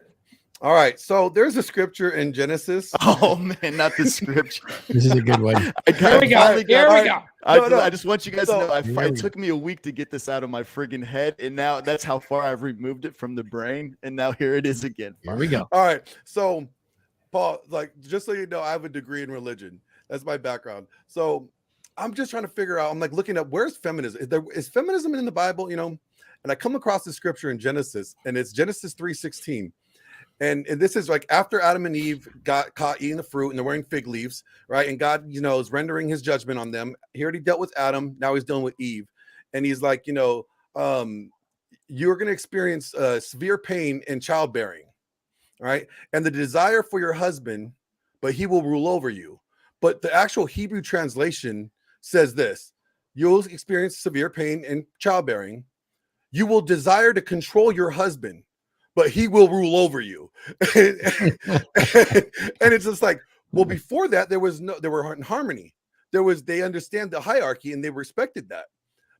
All right. So there's a scripture in Genesis. Oh, man, not the scripture. This is a good one. Here we go. I just want you guys to know it took me a week to get this out of my friggin' head. And now that's how far I've removed it from the brain. And now here it is again. Here we go. All right. So, Paul, like, just so you know, I have a degree in religion. That's my background. So I'm just trying to figure out, I'm like looking up, where's feminism? Is feminism in the Bible, you know? And I come across the scripture in Genesis, and it's Genesis 3:16. And this is like after Adam and Eve got caught eating the fruit and they're wearing fig leaves, right? And God, you know, is rendering his judgment on them. He already dealt with Adam. Now he's dealing with Eve. And he's like, you know, you're going to experience severe pain in childbearing, right? And the desire for your husband, but he will rule over you. But the actual Hebrew translation says this: you'll experience severe pain in childbearing. You will desire to control your husband, but he will rule over you. And it's just like, well, before that, they were in harmony. They understand the hierarchy and they respected that.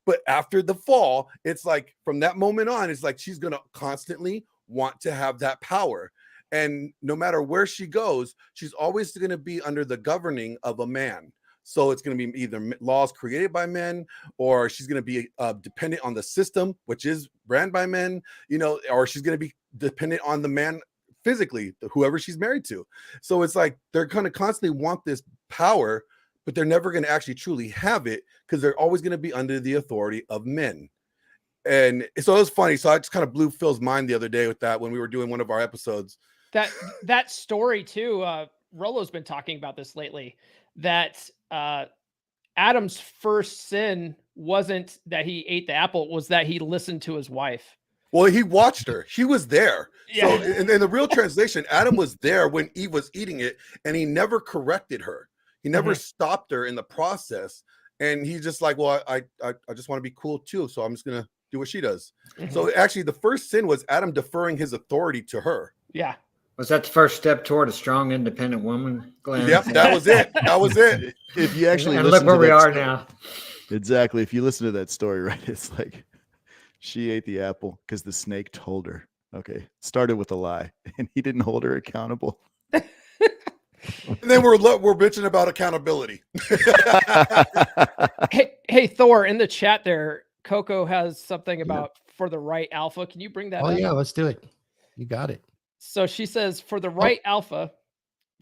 But after the fall, it's like from that moment on, it's like she's going to constantly want to have that power. And no matter where she goes, she's always going to be under the governing of a man. So it's going to be either laws created by men, or she's going to be dependent on the system, which is ran by men, you know, or she's going to be dependent on the man physically, whoever she's married to. So it's like they're going to constantly want this power, but they're never going to actually truly have it because they're always going to be under the authority of men. And so it was funny. So I just kind of blew Phil's mind the other day with that when we were doing one of our episodes. That story too, Rolo's been talking about this lately, that Adam's first sin wasn't that he ate the apple, was that he listened to his wife. Well, he watched her. She was there. Yeah. So in the real translation, Adam was there when Eve was eating it, and he never corrected her. He never stopped her in the process. And he's just like, well, I just want to be cool too. So I'm just going to do what she does. So actually the first sin was Adam deferring his authority to her. Yeah. Was that the first step toward a strong, independent woman, Glenn? Yep, that was it. That was it. If you actually and look where we are now. Exactly. If you listen to that story, right, it's like she ate the apple because the snake told her. Okay, started with a lie, and he didn't hold her accountable. And then we're bitching about accountability. Hey, Thor, in the chat there, Coco has something about for the right alpha. Can you bring that up? Oh yeah, let's do it. You got it. So she says, for the right alpha,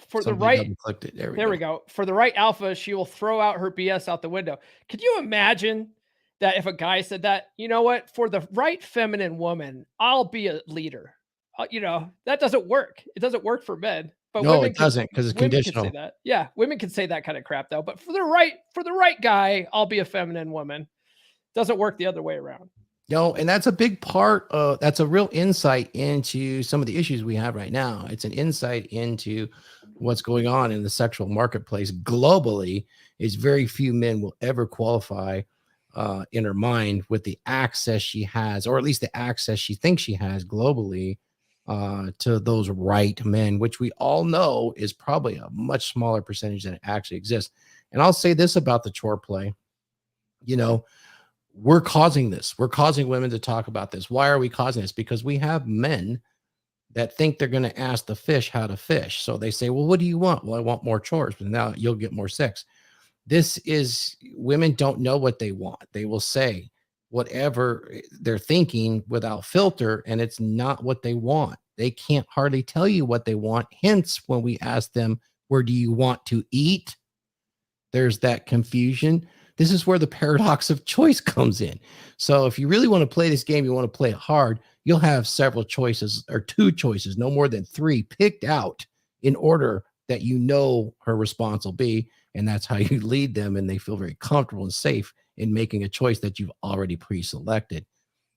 for the right, it. There we go. For the right alpha, she will throw out her BS out the window. Could you imagine that if a guy said that, you know what, for the right feminine woman, I'll be a leader. You know, that doesn't work. It doesn't work for men. But no, it doesn't, because it's conditional. Can say that. Yeah, women can say that kind of crap though. But for the right guy, I'll be a feminine woman. Doesn't work the other way around. No, and that's a big part of, that's a real insight into some of the issues we have right now. It's an insight into what's going on in the sexual marketplace globally. Is very few men will ever qualify in her mind with the access she has, or at least the access she thinks she has globally to those right men, which we all know is probably a much smaller percentage than it actually exists. And I'll say this about the chore play, you know, we're causing this. We're causing women to talk about this. Why are we causing this? Because we have men that think they're going to ask the fish how to fish. So they say, well, what do you want? Well, I want more chores, but now you'll get more sex. This is, women don't know what they want. They will say whatever they're thinking without filter, and it's not what they want. They can't hardly tell you what they want. Hence, when we ask them, where do you want to eat? There's that confusion. This is where the paradox of choice comes in. So if you really want to play this game, you want to play it hard, you'll have several choices, or two choices, no more than three, picked out in order that you know her response will be. And that's how you lead them, and they feel very comfortable and safe in making a choice that you've already pre-selected.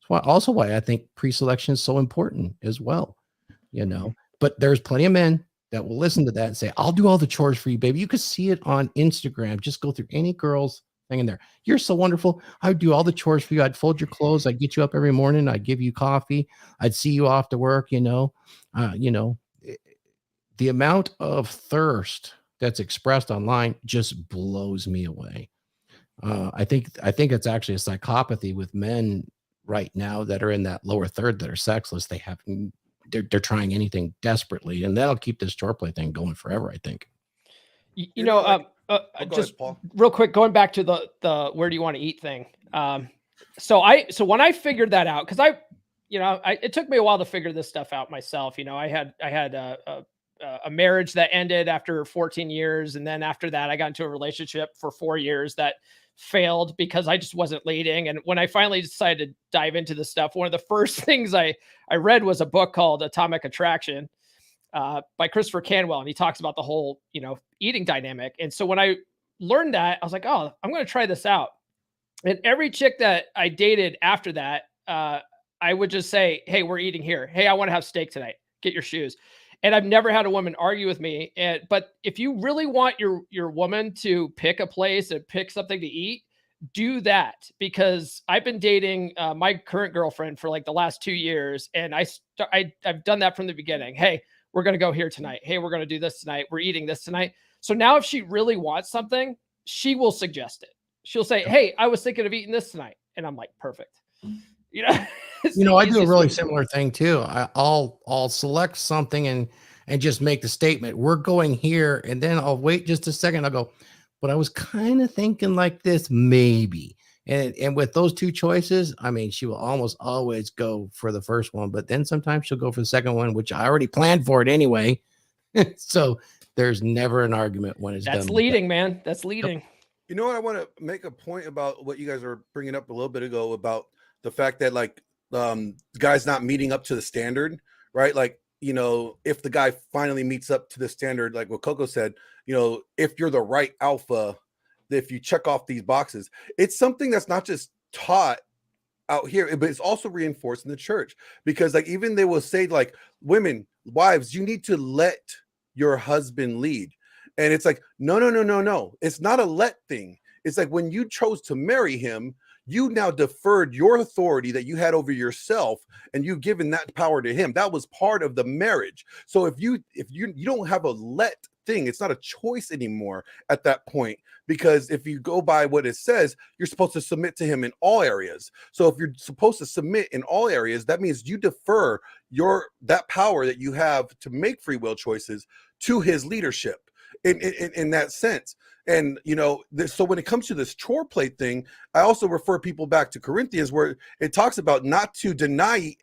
That's also why I think pre-selection is so important as well, you know. But there's plenty of men that will listen to that and say, I'll do all the chores for you, baby. You could see it on Instagram. Just go through any girl's thing in there. You're so wonderful. I would do all the chores for you. I'd fold your clothes. I'd get you up every morning. I'd give you coffee. I'd see you off to work, you know. The amount of thirst that's expressed online just blows me away. I think it's actually a psychopathy with men right now that are in that lower third that are sexless. They're trying anything desperately, and that'll keep this chore play thing going forever, I think. Just ahead, real quick, going back to the where do you want to eat thing. So when I figured that out, because it took me a while to figure this stuff out myself. You know, I had a marriage that ended after 14 years. And then after that, I got into a relationship for 4 years that failed because I just wasn't leading. And when I finally decided to dive into this stuff, one of the first things I read was a book called Atomic Attraction by Christopher Canwell. And he talks about the whole, eating dynamic. And so when I learned that, I was like, oh, I'm going to try this out. And every chick that I dated after that, I would just say, hey, we're eating here. Hey, I want to have steak tonight. Get your shoes. And I've never had a woman argue with me. But if you really want your woman to pick a place and pick something to eat, do that. Because I've been dating my current girlfriend for like the last 2 years. And I've done that from the beginning. Hey, we're going to go here tonight. Hey, we're going to do this tonight. We're eating this tonight. So now if she really wants something, she will suggest it. She'll say, hey, I was thinking of eating this tonight. And I'm like, perfect. You know, I do a really similar thing too. I'll select something and just make the statement, we're going here, and then I'll wait just a second. I'll go, but I was kind of thinking like this, maybe. And with those two choices, I mean, she will almost always go for the first one, but then sometimes she'll go for the second one, which I already planned for it anyway. So there's never an argument when it's done. That's leading, man. That's leading. You know what? I want to make a point about what you guys were bringing up a little bit ago about the fact that like guys not meeting up to the standard, right? Like, if the guy finally meets up to the standard, like what Coco said, if you're the right alpha, if you check off these boxes, it's something that's not just taught out here, but it's also reinforced in the church, because like even they will say like, women, wives, you need to let your husband lead. And it's like, no. It's not a let thing. It's like when you chose to marry him, you now deferred your authority that you had over yourself, and you've given that power to him. That was part of the marriage. So if you don't have a let thing, it's not a choice anymore at that point, because if you go by what it says, you're supposed to submit to him in all areas. So if you're supposed to submit in all areas, that means you defer that power that you have to make free will choices to his leadership in that sense. And so when it comes to this chore play thing, I also refer people back to Corinthians, where it talks about not to deny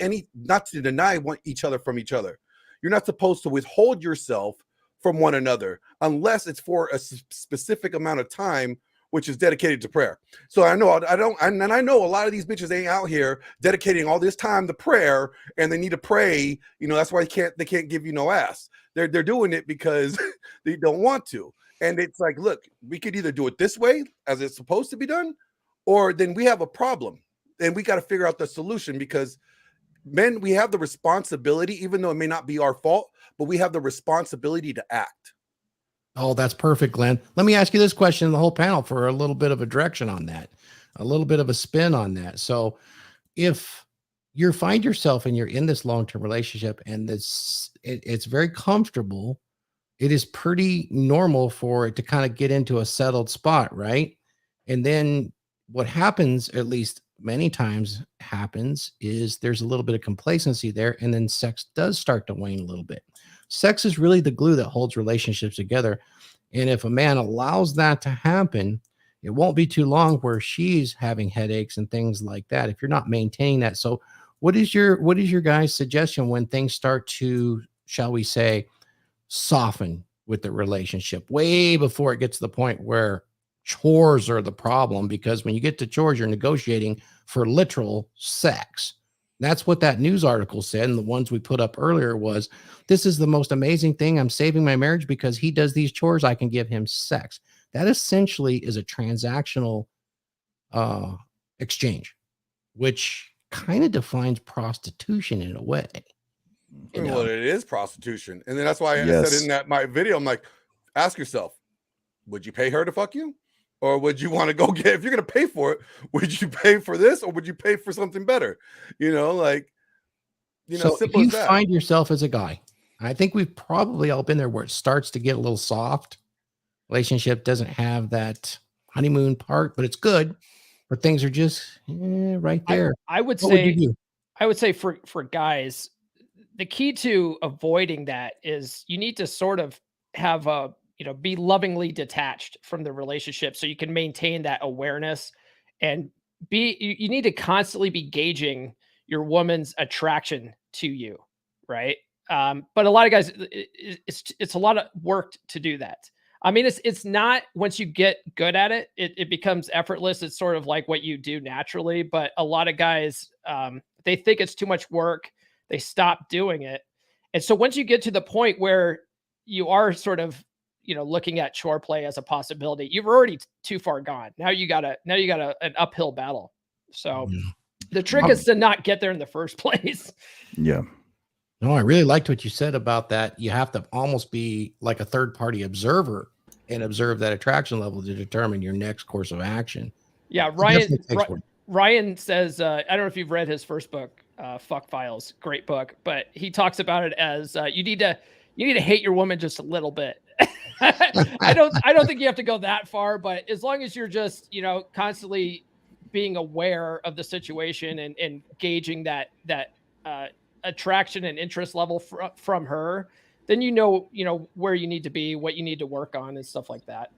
each other from each other. You're not supposed to withhold yourself from one another unless it's for a specific amount of time, which is dedicated to prayer. So I know a lot of these bitches ain't out here dedicating all this time to prayer, and they need to pray. That's why they can't give you no ass. They're doing it because they don't want to. And it's like, look, we could either do it this way as it's supposed to be done, or then we have a problem and we got to figure out the solution, because men, we have the responsibility, even though it may not be our fault, but we have the responsibility to act. Oh, that's perfect, Glenn. Let me ask you this question, the whole panel, for a little bit of a direction on that, a little bit of a spin on that. So if you find yourself and you're in this long-term relationship and it's very comfortable, it is pretty normal for it to kind of get into a settled spot, right? And then what happens, at least many times happens, is there's a little bit of complacency there, and then sex does start to wane a little bit. Sex is really the glue that holds relationships together. And if a man allows that to happen, it won't be too long where she's having headaches and things like that, if you're not maintaining that. So what is your guys' suggestion when things start to, shall we say, soften with the relationship, way before it gets to the point where chores are the problem? Because when you get to chores, you're negotiating for literal sex. That's what that news article said. And the ones we put up earlier was, this is the most amazing thing. I'm saving my marriage because he does these chores. I can give him sex. That essentially is a transactional exchange, which kind of defines prostitution in a way. Well, it is prostitution. And then that's why I said in my video, I'm like, ask yourself, would you pay her to fuck you? Or would you want to go get, if you're going to pay for it, would you pay for this, or would you pay for something better? So if you find yourself as a guy, I think we've probably all been there, where it starts to get a little soft. Relationship doesn't have that honeymoon part, but it's good. But things are just right there. I would say for guys, the key to avoiding that is you need to sort of have be lovingly detached from the relationship, so you can maintain that awareness, and you need to constantly be gauging your woman's attraction to you. Right. But a lot of guys, it's a lot of work to do that. I mean, it's not, once you get good at it, it becomes effortless. It's sort of like what you do naturally, but a lot of guys, they think it's too much work. They stop doing it. And so once you get to the point where you are sort of, looking at chore play as a possibility, you've already too far gone. Now you got an uphill battle. So the trick is to not get there in the first place. Yeah. No, I really liked what you said about that. You have to almost be like a third party observer and observe that attraction level to determine your next course of action. Yeah. Ryan says, I don't know if you've read his first book, Fuck Files, great book, but he talks about it as you need to hate your woman just a little bit. I don't think you have to go that far, but as long as you're just, constantly being aware of the situation and gauging that attraction and interest level from her, then you know where you need to be, what you need to work on, and stuff like that.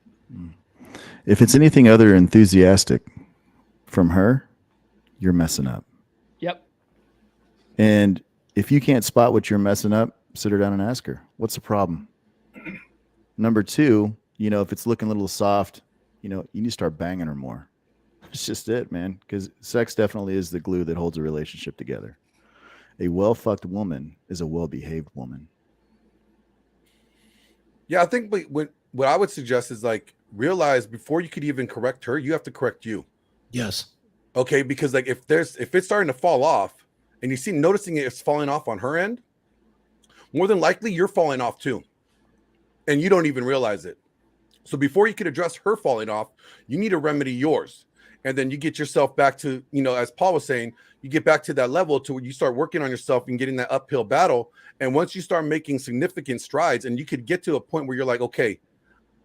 If it's anything other enthusiastic from her, you're messing up. Yep. And if you can't spot what you're messing up, sit her down and ask her, what's the problem? Number two, if it's looking a little soft, you need to start banging her more. It's just it, man. Because sex definitely is the glue that holds a relationship together. A well-fucked woman is a well-behaved woman. Yeah, I think what I would suggest is like realize before you could even correct her, you have to correct you. Yes. Okay, because like if it's starting to fall off and you see noticing it's falling off on her end, more than likely you're falling off too. And you don't even realize it. So before you can address her falling off, you need to remedy yours. And then you get yourself back to, as Paul was saying, you get back to that level to where you start working on yourself and getting that uphill battle. And once you start making significant strides and you could get to a point where you're like, okay,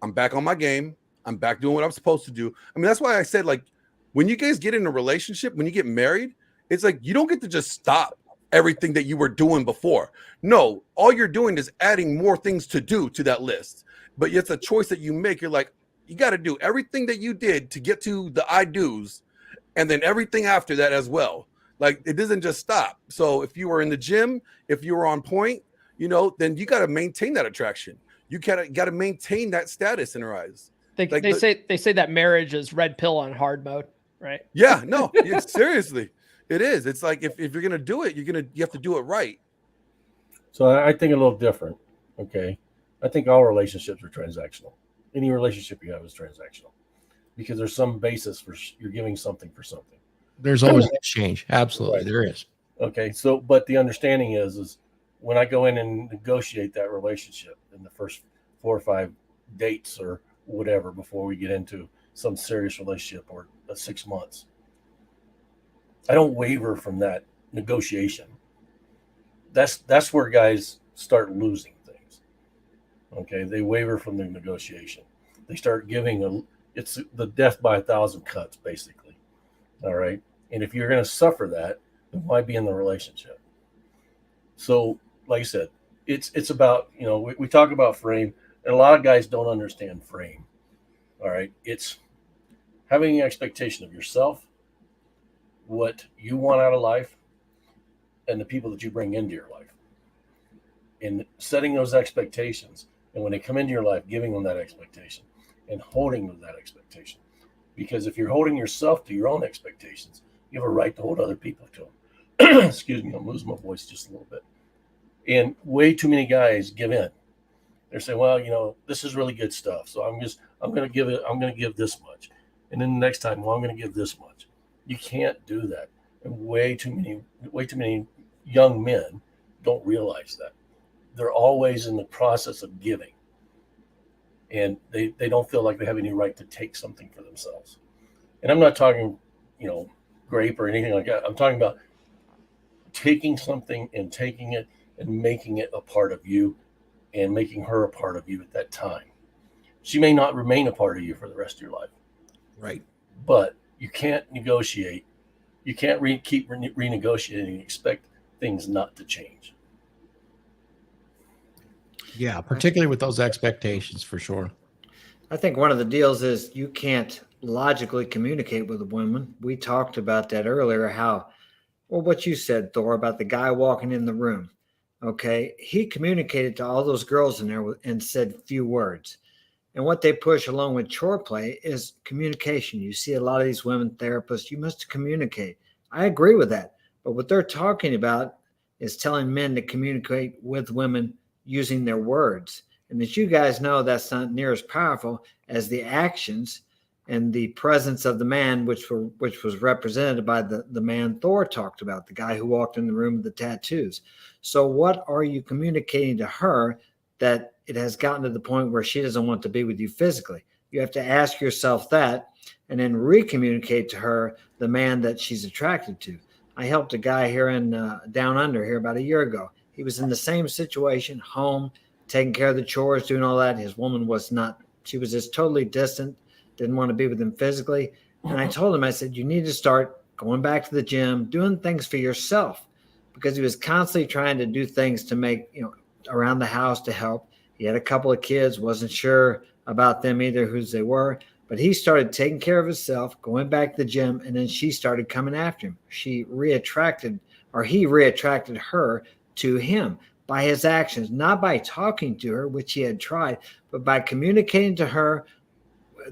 I'm back on my game. I'm back doing what I'm supposed to do. I mean, that's why I said, like, when you guys get in a relationship, when you get married, it's like, you don't get to just stop everything that you were doing before. No, all you're doing is adding more things to do to that list. But it's a choice that you make. You're like, you got to do everything that you did to get to the I do's and then everything after that as well. Like, it doesn't just stop. So if you were in the gym, if you were on point, then you got to maintain that attraction. You got to maintain that status in her eyes. They say that marriage is red pill on hard mode, right? Yeah, no, seriously. It is. It's like if you're going to do it, you have to do it right. So I think a little different. Okay. I think all relationships are transactional. Any relationship you have is transactional because there's some basis for you're giving something for something. There's always an exchange. Absolutely. Right. There is. Okay. So, but the understanding is when I go in and negotiate that relationship in the first 4 or 5 dates or whatever, before we get into some serious relationship or 6 months, I don't waver from that negotiation. That's where guys start losing things. Okay, they waver from the negotiation. They start giving it's the death by 1,000 cuts, basically. All right, and if you're going to suffer that, then why be in the relationship? So, like I said, it's about we talk about frame, and a lot of guys don't understand frame. All right, it's having an expectation of yourself, what you want out of life, and the people that you bring into your life, and setting those expectations. And when they come into your life, giving them that expectation and holding them that expectation. Because if you're holding yourself to your own expectations, you have a right to hold other people to them. Excuse me, I'm losing my voice just a little bit. And way too many guys give in. They're saying, well, this is really good stuff. So I'm going to give this much. And then the next time, I'm going to give this much. You can't do that. And way too many young men don't realize that. They're always in the process of giving. And they don't feel like they have any right to take something for themselves. And I'm not talking, grape or anything like that. I'm talking about taking something and taking it and making it a part of you and making her a part of you at that time. She may not remain a part of you for the rest of your life. Right. But you can't negotiate. You can't keep renegotiating and expect things not to change. Yeah, particularly with those expectations, for sure. I think one of the deals is you can't logically communicate with a woman. We talked about that earlier, what you said, Thor, about the guy walking in the room. Okay, he communicated to all those girls in there and said few words. And what they push along with chore play is communication. You see a lot of these women therapists, you must communicate. I agree with that. But what they're talking about is telling men to communicate with women using their words. And as you guys know, that's not near as powerful as the actions and the presence of the man, which was represented by the man Thor talked about, the guy who walked in the room with the tattoos. So what are you communicating to her that it has gotten to the point where she doesn't want to be with you physically? You have to ask yourself that and then re-communicate to her the man that she's attracted to. I helped a guy here in Down Under here about a year ago. He was in the same situation, home, taking care of the chores, doing all that. His woman was not. She was just totally distant, didn't want to be with him physically. And I told him, I said, you need to start going back to the gym, doing things for yourself, because he was constantly trying to do things to make, around the house to help. He had a couple of kids, wasn't sure about them either, whose they were, but he started taking care of himself, going back to the gym, and then she started coming after him. He reattracted her to him by his actions, not by talking to her, which he had tried, but by communicating to her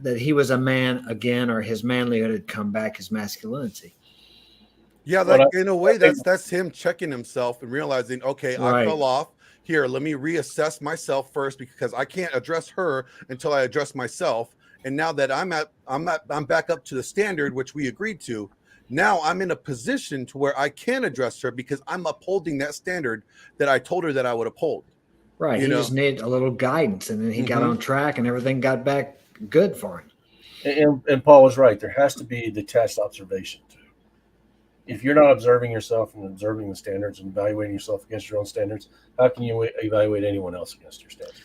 that he was a man again, or his manlyhood had come back, his masculinity. Yeah, like in a way, that's him checking himself and realizing, okay, I fell off. Here, let me reassess myself first, because I can't address her until I address myself. And now that I'm back up to the standard which we agreed to, now I'm in a position to where I can address her because I'm upholding that standard that I told her that I would uphold. Right. He just needed a little guidance, and then he got on track, and everything got back good for him. And Paul was right. There has to be detached observation too. If you're not observing yourself and observing the standards and evaluating yourself against your own standards, how can you evaluate anyone else against your standards?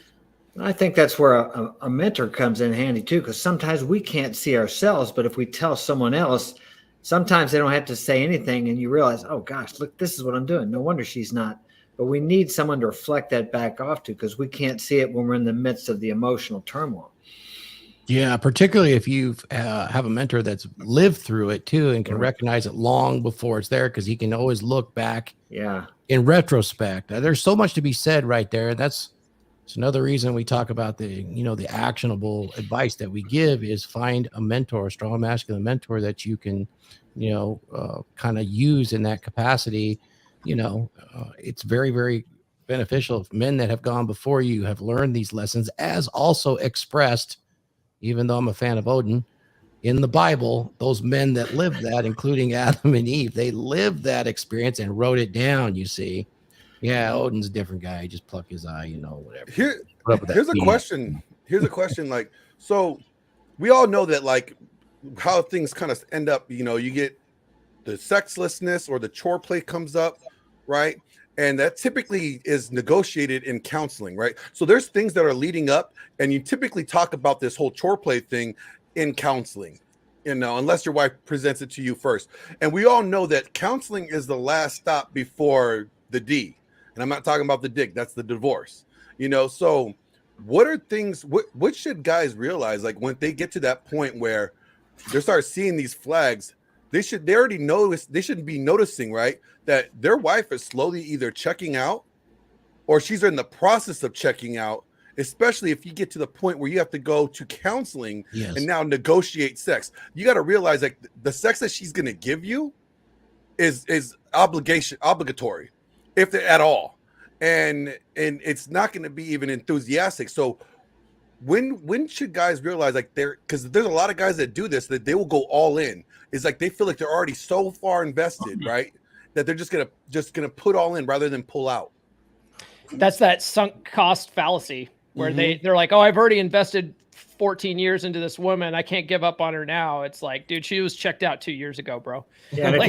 I think that's where a mentor comes in handy too, because sometimes we can't see ourselves, but if we tell someone else, sometimes they don't have to say anything, and you realize, oh gosh, look, this is what I'm doing. No wonder she's not. But we need someone to reflect that back off to, because we can't see it when we're in the midst of the emotional turmoil. Yeah, particularly if you have a mentor that's lived through it too and can recognize it long before it's there, because he can always look back. Yeah. In retrospect, there's so much to be said right there. It's another reason we talk about the actionable advice that we give is find a mentor, a strong masculine mentor that you can, kind of use in that capacity. It's very, very beneficial if men that have gone before you have learned these lessons, as also expressed, even though I'm a fan of Odin, in the Bible. Those men that lived that, including Adam and Eve, they lived that experience and wrote it down. You see, yeah, Odin's a different guy. He just pluck his eye, whatever. Here's a question. Here's a question. Like, so we all know that, like, how things kind of end up. You get the sexlessness or the chore play comes up, right? And that typically is negotiated in counseling, right? So there's things that are leading up, and you typically talk about this whole chore play thing in counseling, unless your wife presents it to you first. And we all know that counseling is the last stop before the D. And I'm not talking about the dick, that's the divorce. So what are things, what should guys realize, like, when they get to that point where they start seeing these flags? They already notice, they shouldn't be noticing, right, that their wife is slowly either checking out or she's in the process of checking out, especially if you get to the point where you have to go to counseling and now negotiate sex. You got to realize, like, the sex that she's going to give you is obligatory, if at all. And it's not going to be even enthusiastic. So when should guys realize, like, because there's a lot of guys that do this, that they will go all in. It's like they feel like they're already so far invested, right, that they're just gonna put all in rather than pull out. That's that sunk cost fallacy where they're like, oh, I've already invested 14 years into this woman, I can't give up on her now. It's like, dude, she was checked out 2 years ago, bro. Yeah, and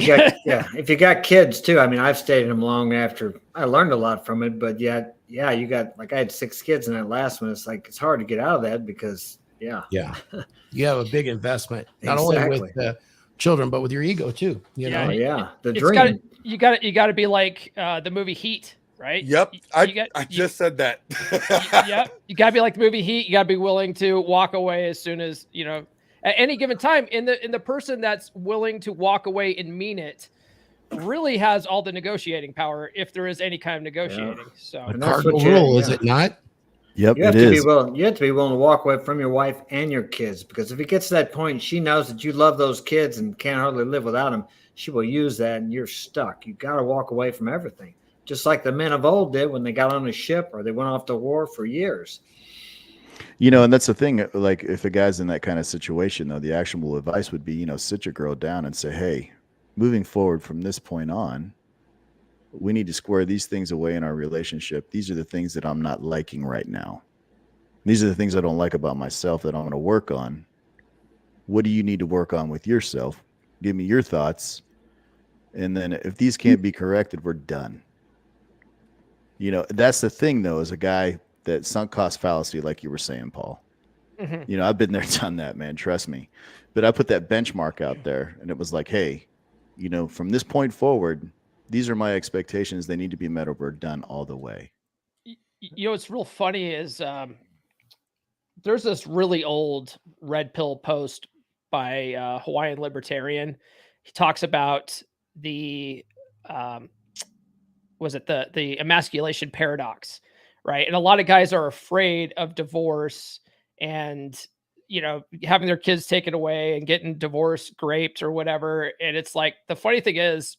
if you got kids too, I mean, I've stayed in them long after I learned a lot from it, but yeah, you got, like, I had 6 kids in that last one. It's like, it's hard to get out of that because you have a big investment, not only with children, but with your ego too. The dream. You got to be like the movie Heat, right? Yep. I just said that. Yep. You got to be like the movie Heat. You got to be willing to walk away as soon as, at any given time. In the person that's willing to walk away and mean it really has all the negotiating power, if there is any kind of negotiating. So a cardinal rule, is it not? Yep, you have to be willing. You have to be willing to walk away from your wife and your kids, because if it gets to that point, she knows that you love those kids and can't hardly live without them. She will use that, and you're stuck. You got to walk away from everything, just like the men of old did when they got on a ship or they went off to war for years. And that's the thing. Like, if a guy's in that kind of situation, though, the actionable advice would be, sit your girl down and say, hey, moving forward from this point on, we need to square these things away in our relationship. These are the things that I'm not liking right now. These are the things I don't like about myself that I'm going to work on. What do you need to work on with yourself? Give me your thoughts. And then if these can't be corrected, we're done. That's the thing, though, as a guy, that sunk cost fallacy, like you were saying, Paul. Mhm. You know, I've been there, done that, man. Trust me. But I put that benchmark out there, and it was like, hey, you know, from this point forward, these are my expectations. They need to be met or done all the way. You know, what's real funny is there's this really old red pill post by a Hawaiian libertarian. He talks about the was it the emasculation paradox, right? And a lot of guys are afraid of divorce and, you know, having their kids taken away and getting divorced, raped or whatever. And it's like, the funny thing is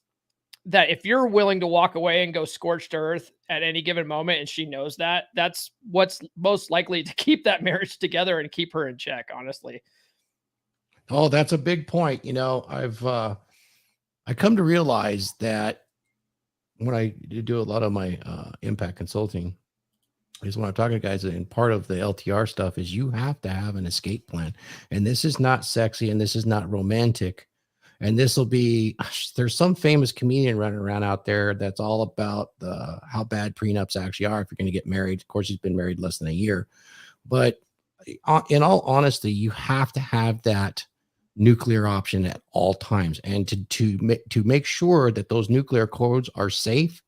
that if you're willing to walk away and go scorched earth at any given moment, and she knows that, that's what's most likely to keep that marriage together and keep her in check, honestly. Oh, that's a big point. You know, I come to realize that when I do a lot of my impact consulting, is when I'm talking to guys, and part of the LTR stuff is you have to have an escape plan. And this is not sexy and this is not romantic. And this will be, there's some famous comedian running around out there that's all about how bad prenups actually are if you're going to get married. Of course, he's been married less than a year. But in all honesty, you have to have that nuclear option at all times. And to make sure that those nuclear codes are safe,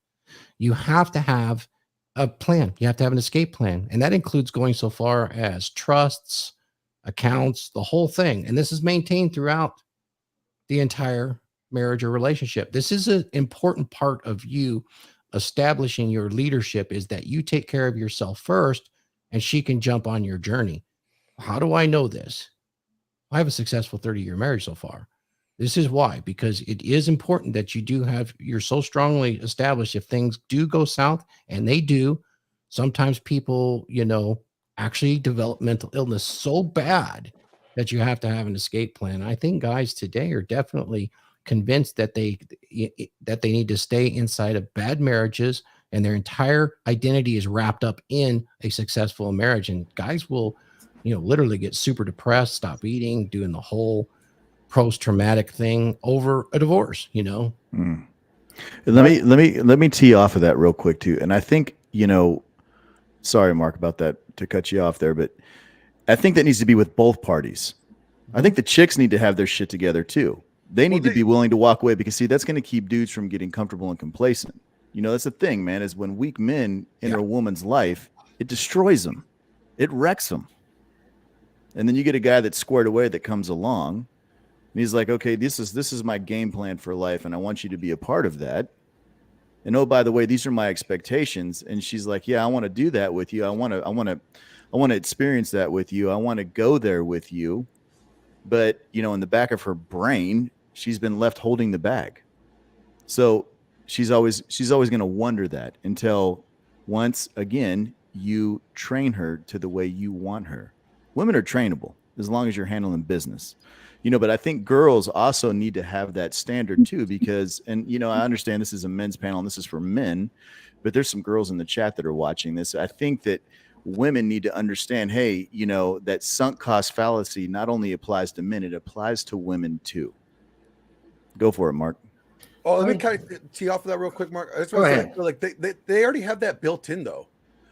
you have to have a plan. You have to have an escape plan. And that includes going so far as trusts, accounts, the whole thing. And this is maintained throughout the entire marriage or relationship. This is an important part of you establishing your leadership, is that you take care of yourself first and she can jump on your journey. How do I know this? I have a successful 30-year marriage so far. This is why, because it is important that you're so strongly established. If things do go south, and they do, sometimes people, you know, actually develop mental illness so bad that you have to have an escape plan. I think guys today are definitely convinced that they need to stay inside of bad marriages, and their entire identity is wrapped up in a successful marriage. And guys will, you know, literally get super depressed, stop eating, doing the whole post-traumatic thing over a divorce, you know. Let me tee off of that real quick too. And I think, you know, sorry, Mark, about that, to cut you off there, but I think that needs to be with both parties. I think the chicks need to have their shit together too. They need to be willing to walk away, because see, that's going to keep dudes from getting comfortable and complacent. You know, that's the thing, man, is when weak men enter a woman's life, it destroys them. It wrecks them. And then you get a guy that's squared away that comes along, and he's like, okay, this is my game plan for life, and I want you to be a part of that. And oh, by the way, these are my expectations. And she's like, yeah, I want to do that with you. I want to experience that with you. I want to go there with you. But, you know, in the back of her brain, she's been left holding the bag. So she's always going to wonder that until once again, you train her to the way you want her. Women are trainable as long as you're handling business, you know, but I think girls also need to have that standard too, because, and, you know, I understand this is a men's panel and this is for men, but there's some girls in the chat that are watching this. I think that women need to understand, hey, you know, that sunk cost fallacy not only applies to men, it applies to women too. Go for it, Mark. Oh, let me kind of tee off of that real quick, Mark. I just want to say, like, they already have that built in, though.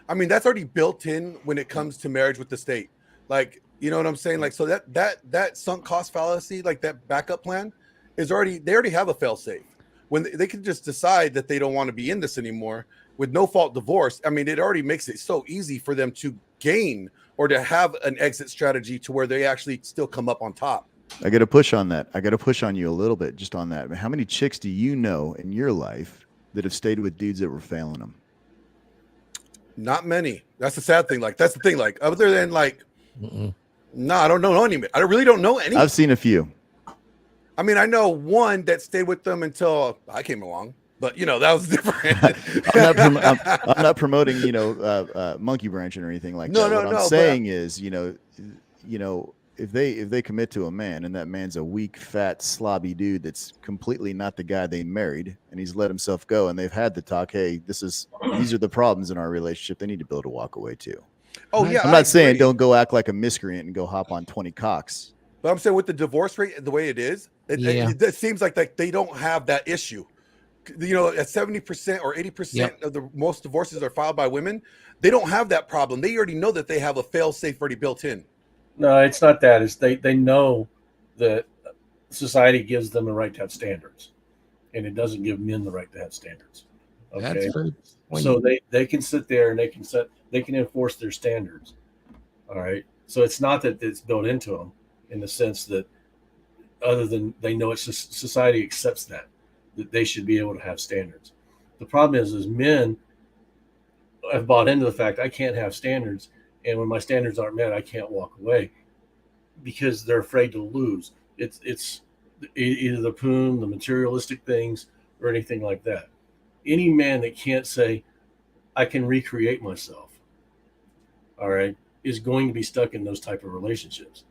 I mean, that's already built in when it comes to marriage with the state. Like, you know what I'm saying? Like, so that sunk cost fallacy, like that backup plan, is already, they already have a fail safe. When they can just decide that they don't want to be in this anymore with no fault divorce. I mean, it already makes it so easy for them to gain or to have an exit strategy to where they actually still come up on top. I got to push on that. I got to push on you a little bit just on that. How many chicks do you know in your life that have stayed with dudes that were failing them? Not many. That's the sad thing. Like, that's the thing. Like, other than like, no, I don't know any. I really don't know any. I've seen a few. I mean, I know one that stayed with them until I came along, but you know, that was different. I'm not promoting, you know, monkey branching or anything like that. What I'm saying is, you know, if they commit to a man and that man's a weak, fat, slobby dude that's completely not the guy they married, and he's let himself go, and they've had the talk, hey, these are the problems in our relationship, they need to be able to walk away too. Oh yeah, I'm not saying don't go act like a miscreant and go hop on 20 cocks. But I'm saying with the divorce rate the way it is, it seems like they don't have that issue. You know, at 70% or 80% of the most divorces are filed by women. They don't have that problem. They already know that they have a fail safe already built in. No, it's not that. It's they know that society gives them the right to have standards, and it doesn't give men the right to have standards. That's Okay, very so poignant. they can sit there and they can enforce their standards. All right, so it's not that it's built into them in the sense that other than they know it's just society accepts that they should be able to have standards. The problem is men have bought into the fact I can't have standards, and when my standards aren't met, I can't walk away because they're afraid to lose. It's either the Poon, the materialistic things, or anything like that. Any man that can't say I can recreate myself, all right, is going to be stuck in those type of relationships.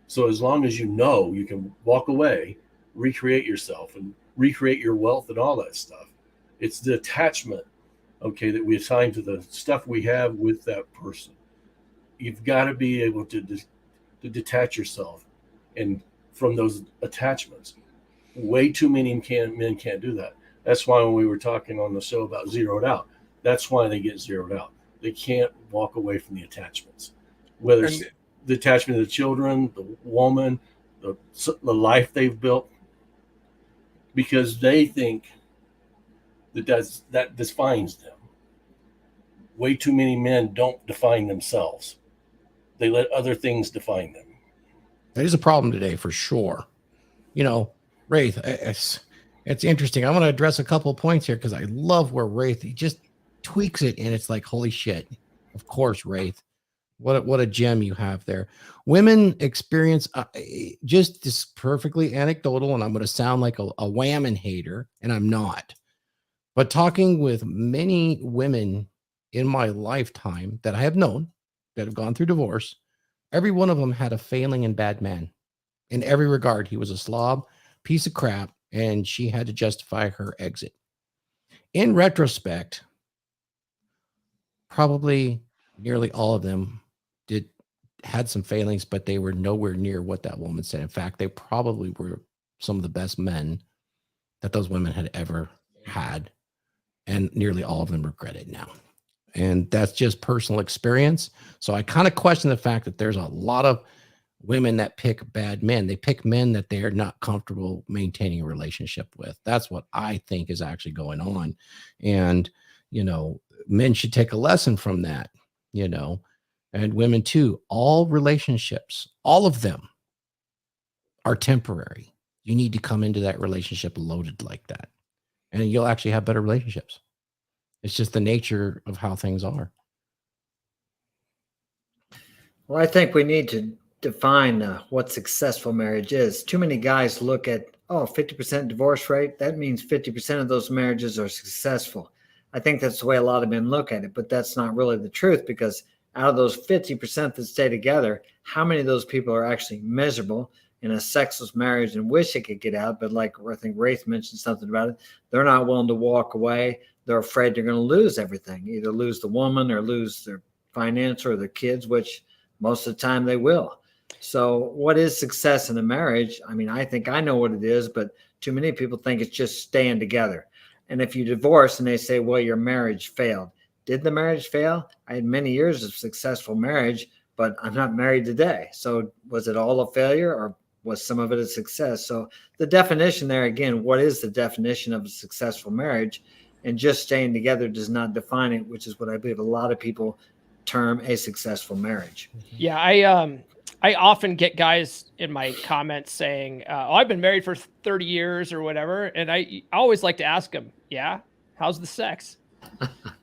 So as long as you know you can walk away, recreate yourself, and recreate your wealth and all that stuff, it's the attachment, okay, that we assign to the stuff we have with that person. You've got to be able to detach yourself and from those attachments. Way too many men can't do that. That's why when we were talking on the show about zeroed out, that's why they get zeroed out. They can't walk away from the attachments, whether it's the attachment to the children, the woman, the life they've built, because they think that defines them. Way too many men don't define themselves. They let other things define them. That is a problem today for sure. You know, Wraith, it's interesting. I want to address a couple of points here because I love where Wraith, he just tweaks it and it's like, holy shit. Of course, Wraith. What a gem you have there. Women experience just this perfectly anecdotal, and I'm going to sound like a whammon hater, and I'm not. But talking with many women in my lifetime that I have known that have gone through divorce, every one of them had a failing and bad man. In every regard, he was a slob, piece of crap, and she had to justify her exit. In retrospect, probably nearly all of them had some failings, but they were nowhere near what that woman said. In fact, they probably were some of the best men that those women had ever had, and nearly all of them regret it now. And that's just personal experience. So I kind of question the fact that there's a lot of women that pick bad men. They pick men that they're not comfortable maintaining a relationship with. That's what I think is actually going on. And, you know, men should take a lesson from that, you know, and women too. All relationships, all of them are temporary. You need to come into that relationship loaded like that, and you'll actually have better relationships. It's just the nature of how things are. Well, I think we need to define what successful marriage is. Too many guys look at, 50% divorce rate. That means 50% of those marriages are successful. I think that's the way a lot of men look at it, but that's not really the truth, because out of those 50% that stay together, how many of those people are actually miserable in a sexless marriage and wish they could get out? But like I think Wraith mentioned something about it, they're not willing to walk away. They're afraid they're going to lose everything, either lose the woman or lose their finance or their kids, which most of the time they will. So what is success in a marriage? I mean, I think I know what it is, but too many people think it's just staying together. And if you divorce and they say, well, your marriage failed. Did the marriage fail? I had many years of successful marriage, but I'm not married today. So was it all a failure, or was some of it a success? So the definition there, again, what is the definition of a successful marriage? And just staying together does not define it, which is what I believe a lot of people term a successful marriage. Yeah, I often get guys in my comments saying, I've been married for 30 years or whatever. And I always like to ask them, yeah, how's the sex?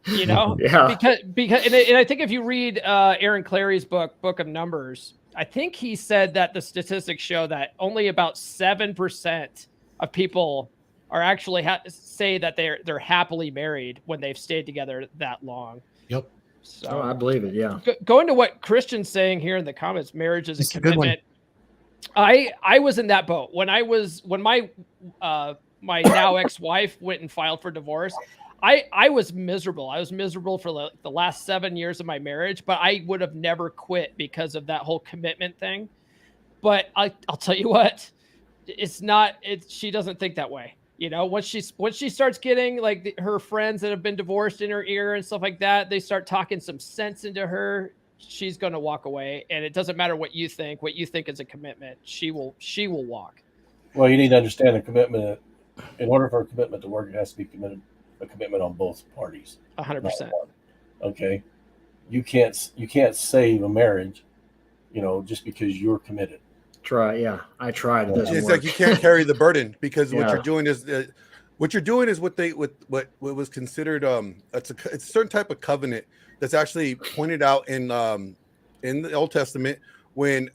You know, yeah. because and I think if you read Aaron Clary's book of Numbers, I think he said that the statistics show that only about 7% of people are actually say that they're happily married when they've stayed together that long. Yep. So I believe it. Yeah. Going to what Christian's saying here in the comments, marriage is a commitment. I was in that boat when my my now ex-wife went and filed for divorce. I was miserable. I was miserable for the last 7 years of my marriage, but I would have never quit because of that whole commitment thing. But I'll tell you what, she doesn't think that way. You know, once she starts getting like her friends that have been divorced in her ear and stuff like that, they start talking some sense into her. she's going to walk away, and it doesn't matter what you think. What you think is a commitment. She will walk. Well, you need to understand a commitment. In order for a commitment to work, it has to be a commitment on both parties. 100%. Okay, you can't save a marriage, just because you're committed. I tried. It doesn't it's work. like you can't carry the burden because what Yeah. you're doing is what was considered it's a certain type of covenant that's actually pointed out in the Old Testament when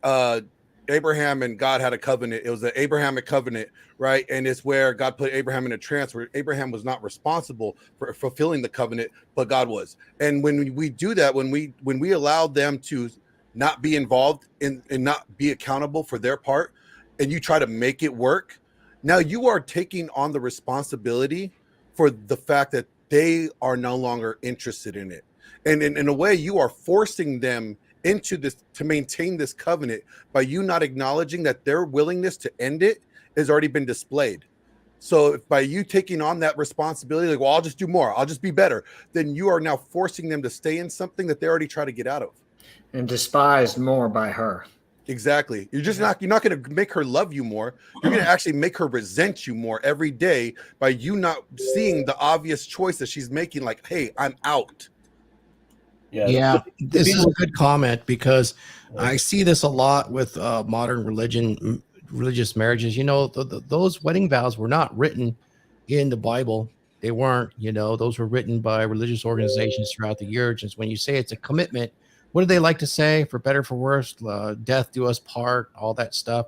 Abraham and God had a covenant. It was the Abrahamic covenant, right? And it's where God put Abraham in a trance where Abraham was not responsible for fulfilling the covenant, but God was. And when we do that, when we allow them to not be involved in and not be accountable for their part, and you try to make it work, now you are taking on the responsibility for the fact that they are no longer interested in it. And in a way, you are forcing them into this to maintain this covenant by you not acknowledging that their willingness to end it has already been displayed. So if by you taking on that responsibility, like, well, I'll just do more, I'll just be better, then you are now forcing them to stay in something that they already try to get out of. And despised more by her. Exactly. You're not going to make her love you more. You're going to actually make her resent you more every day by you not seeing the obvious choice that she's making. Like, hey, I'm out. Yeah, this is a good comment because I see this a lot with modern religious marriages. Those wedding vows were not written in the Bible. They weren't. Those were written by religious organizations throughout the years. And when you say it's a commitment, what do they like to say? For better, for worse, death do us part, all that stuff.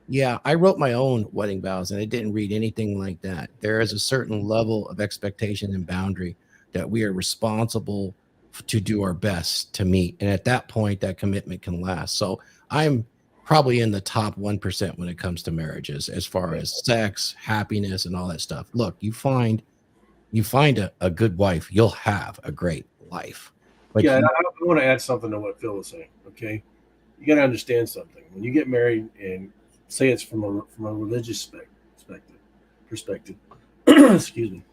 Yeah, I wrote my own wedding vows, and I didn't read anything like that. There is a certain level of expectation and boundary that we are responsible to do our best to meet. And at that point, that commitment can last. So I'm probably in the top 1% when it comes to marriages, as far as sex, happiness, and all that stuff. Look, you find a good wife, you'll have a great life. But I want to add something to what Phil was saying. Okay, you got to understand something. When you get married, and say it's from a religious perspective, excuse me,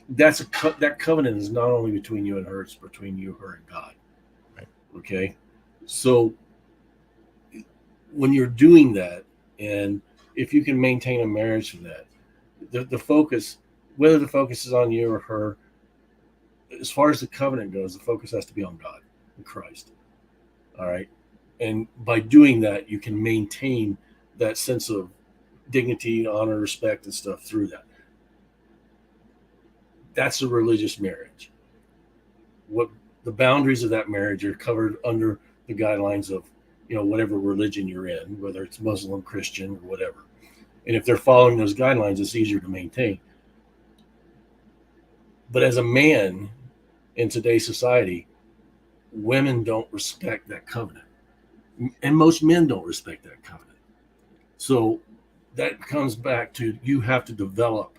that covenant is not only between you and her; it's between you, her, and God. Right. Okay, so when you're doing that, and if you can maintain a marriage for that, the focus, whether the focus is on you or her, as far as the covenant goes, the focus has to be on God and Christ. All right. And by doing that, you can maintain that sense of dignity, honor, respect, and stuff through that. That's a religious marriage. What the boundaries of that marriage are covered under the guidelines of, whatever religion you're in, whether it's Muslim, Christian, or whatever. And if they're following those guidelines, it's easier to maintain. But as a man in today's society, women don't respect that covenant. And most men don't respect that covenant. So that comes back to you have to develop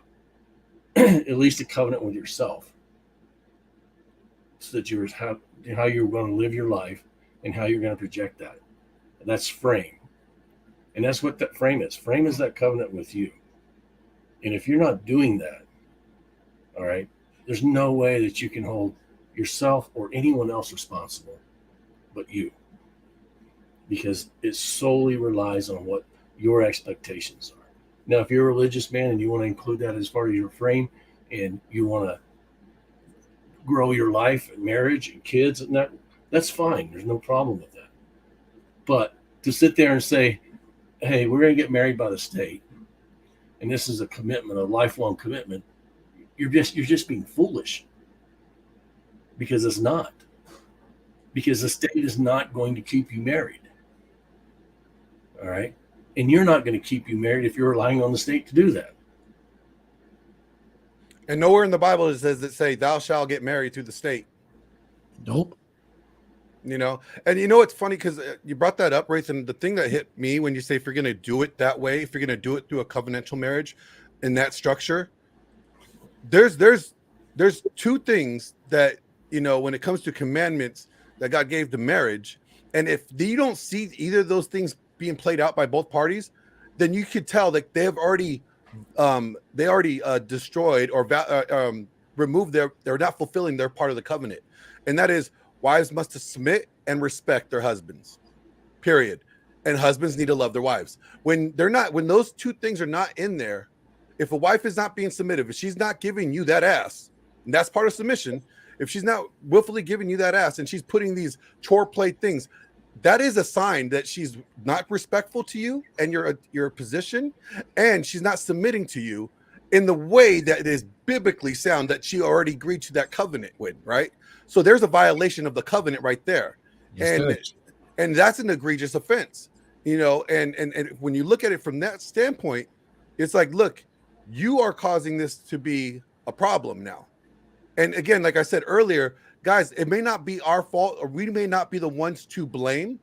at least a covenant with yourself so that how you're going to live your life and how you're going to project that. And that's frame. And that's what that frame is. Frame is that covenant with you. And if you're not doing that, all right, there's no way that you can hold yourself or anyone else responsible but you, because it solely relies on what your expectations are. Now, if you're a religious man and you want to include that as part of your frame and you want to grow your life and marriage and kids and that's fine. There's no problem with that. But to sit there and say, hey, we're going to get married by the state, and this is a commitment, a lifelong commitment, you're just being foolish. Because it's not. Because the state is not going to keep you married. All right? And you're not going to keep you married if you're relying on the state to do that. And nowhere in the Bible does it say, thou shalt get married through the state. Nope. And it's funny because you brought that up, Wraith, and the thing that hit me when you say if you're going to do it that way, if you're going to do it through a covenantal marriage in that structure, there's two things that, when it comes to commandments that God gave to marriage, and if you don't see either of those things being played out by both parties, then you could tell that they have already destroyed or removed they're not fulfilling their part of the covenant. And that is, wives must submit and respect their husbands, period. And husbands need to love their wives. When those two things are not in there, if a wife is not being submissive, if she's not giving you that ass, and that's part of submission, if she's not willfully giving you that ass and she's putting these chore play things, that is a sign that she's not respectful to you and your position, and she's not submitting to you in the way that is biblically sound that she already agreed to that covenant with, right? So there's a violation of the covenant right there. Yes, and that's an egregious offense, you know, and when you look at it from that standpoint, it's like, look, you are causing this to be a problem now. And again, like I said earlier, guys, it may not be our fault, or we may not be the ones to blame,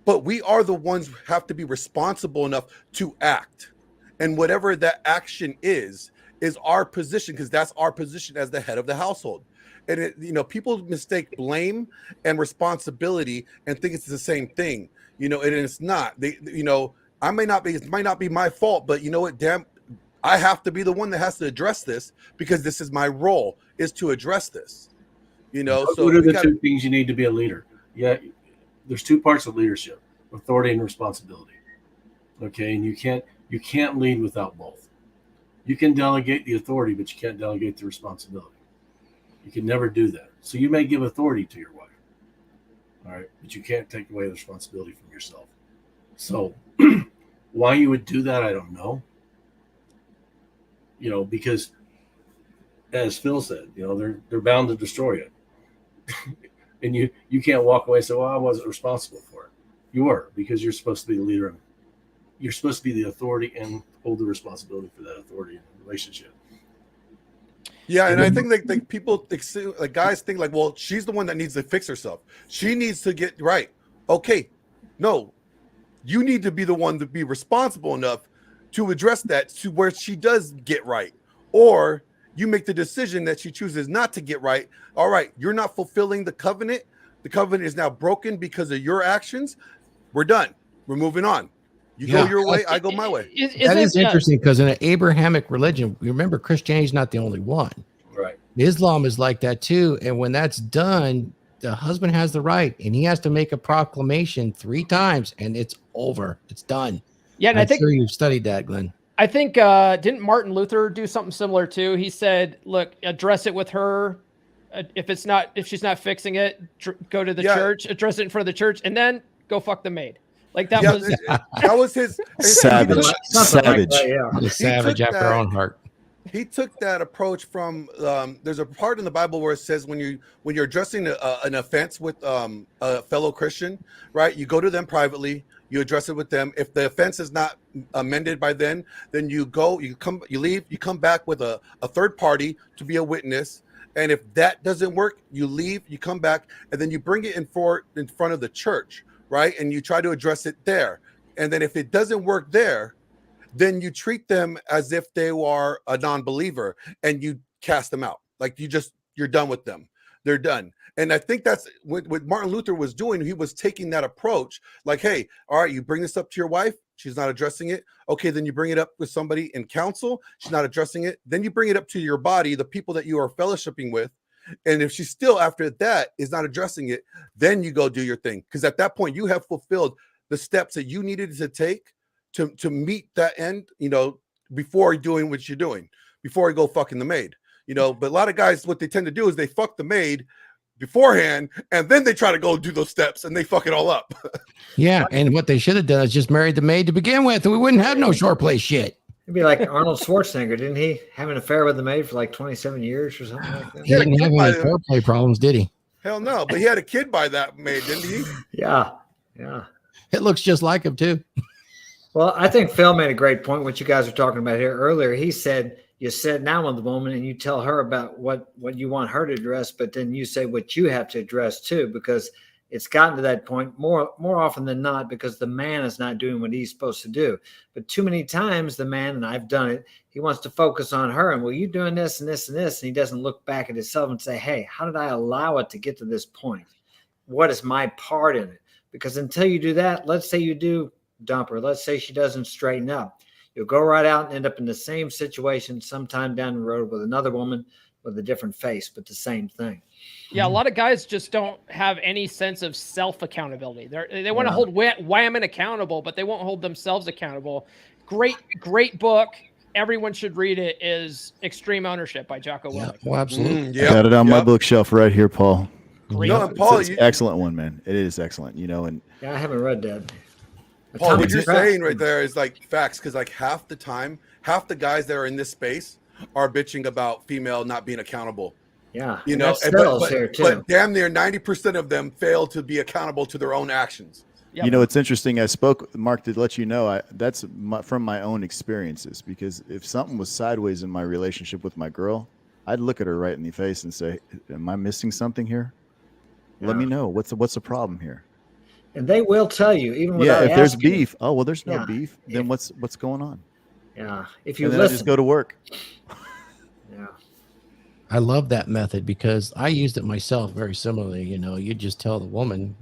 but we are the ones who have to be responsible enough to act. And whatever that action is our position, because that's our position as the head of the household. And it, you know, people mistake blame and responsibility and think it's the same thing, you know, and it's not. They, you know, it might not be my fault, but you know what, damn, I have to be the one that has to address this, because this is my role, is to address this. You know, so what are the two things you need to be a leader? Yeah, there's two parts of leadership: authority and responsibility. Okay, and you can't lead without both. You can delegate the authority, but you can't delegate the responsibility. You can never do that. So you may give authority to your wife, all right, but you can't take away the responsibility from yourself. So why you would do that, I don't know. You know, because as Phil said, you know, they're bound to destroy it. And you can't walk away and say, well, I wasn't responsible for it. You were, because you're supposed to be the leader. You're supposed to be the authority and hold the responsibility for that authority in the relationship. Yeah, and I think like people, like guys think like, well, she's the one that needs to fix herself. She needs to get right. Okay, no, you need to be the one to be responsible enough to address that to where she does get right. Or you make the decision that she chooses not to get right. All right, you're not fulfilling the covenant. The covenant is now broken because of your actions. We're done. We're moving on. You go your way, I go my way. That is interesting, because in an Abrahamic religion, remember, Christianity is not the only one. Right. Islam is like that too. And when that's done, the husband has the right, and he has to make a proclamation 3 times, and it's over. It's done. Yeah, and I'm I think sure you've studied that, Glenn. I think didn't Martin Luther do something similar too? He said, "Look, address it with her. If she's not fixing it, go to the church, address it in front of the church, and then go fuck the maid." Like that was his savage. Savage. A savage after our own heart. He took that approach from. There's a part in the Bible where it says when you're addressing an offense with a fellow Christian, right? You go to them privately. You address it with them. If the offense is not amended by then you go. You leave. You come back with a third party to be a witness. And if that doesn't work, you leave. You come back, and then you bring it in front of the church. Right. And you try to address it there. And then if it doesn't work there, then you treat them as if they were a non-believer and you cast them out. Like you're done with them. They're done. And I think that's what Martin Luther was doing. He was taking that approach like, hey, all right, you bring this up to your wife. She's not addressing it. Okay, then you bring it up with somebody in council. She's not addressing it. Then you bring it up to your body, the people that you are fellowshipping with. And if she still after that is not addressing it, then you go do your thing. Because at that point, you have fulfilled the steps that you needed to take to meet that end, you know, before doing what you're doing, before you go fucking the maid, you know. But a lot of guys, what they tend to do is they fuck the maid beforehand, and then they try to go do those steps and they fuck it all up. Yeah. And what they should have done is just married the maid to begin with, and we wouldn't have no short play shit. It'd be like Arnold Schwarzenegger. Didn't he have an affair with the maid for like 27 years or something like that? He didn't have any foreplay problems, did he? Hell no. But he had a kid by that maid, didn't he? Yeah. Yeah. It looks just like him too. Well, I think Phil made a great point. What you guys were talking about here earlier, he said, you sit down with the woman and you tell her about what you want her to address, but then you say what you have to address too, because it's gotten to that point more often than not, because the man is not doing what he's supposed to do. But too many times the man, and I've done it, he wants to focus on her and, well, you're doing this and this and this. And he doesn't look back at himself and say, hey, how did I allow it to get to this point? What is my part in it? Because until you do that, let's say you do dump her. Let's say she doesn't straighten up. You'll go right out and end up in the same situation sometime down the road with another woman with a different face, but the same thing. Yeah, a lot of guys just don't have any sense of self accountability. They want to hold women accountable, but they won't hold themselves accountable. Great book. Everyone should read it. Is Extreme Ownership by Jocko Willink. Well, absolutely. Got it on my bookshelf right here, Paul. Great. No, and Paul, it's excellent one, man. It is excellent. You know, and Yeah, I haven't read that. Paul, what you're saying right there is like facts, because like half the time, half the guys that are in this space are bitching about female not being accountable. Yeah, You know, but damn near 90% of them fail to be accountable to their own actions. Yep. You know, it's interesting. I spoke, Mark, to let you know, that's from my own experiences, because if something was sideways in my relationship with my girl, I'd look at her right in the face and say, am I missing something here? Yeah. Let me know. What's the problem here? And they will tell you, even without if asking. there's beef. Oh, well, there's no beef. Then what's going on? Yeah. If you listen, I just go to work. Yeah. I love that method because I used it myself very similarly. You know, you just tell the woman,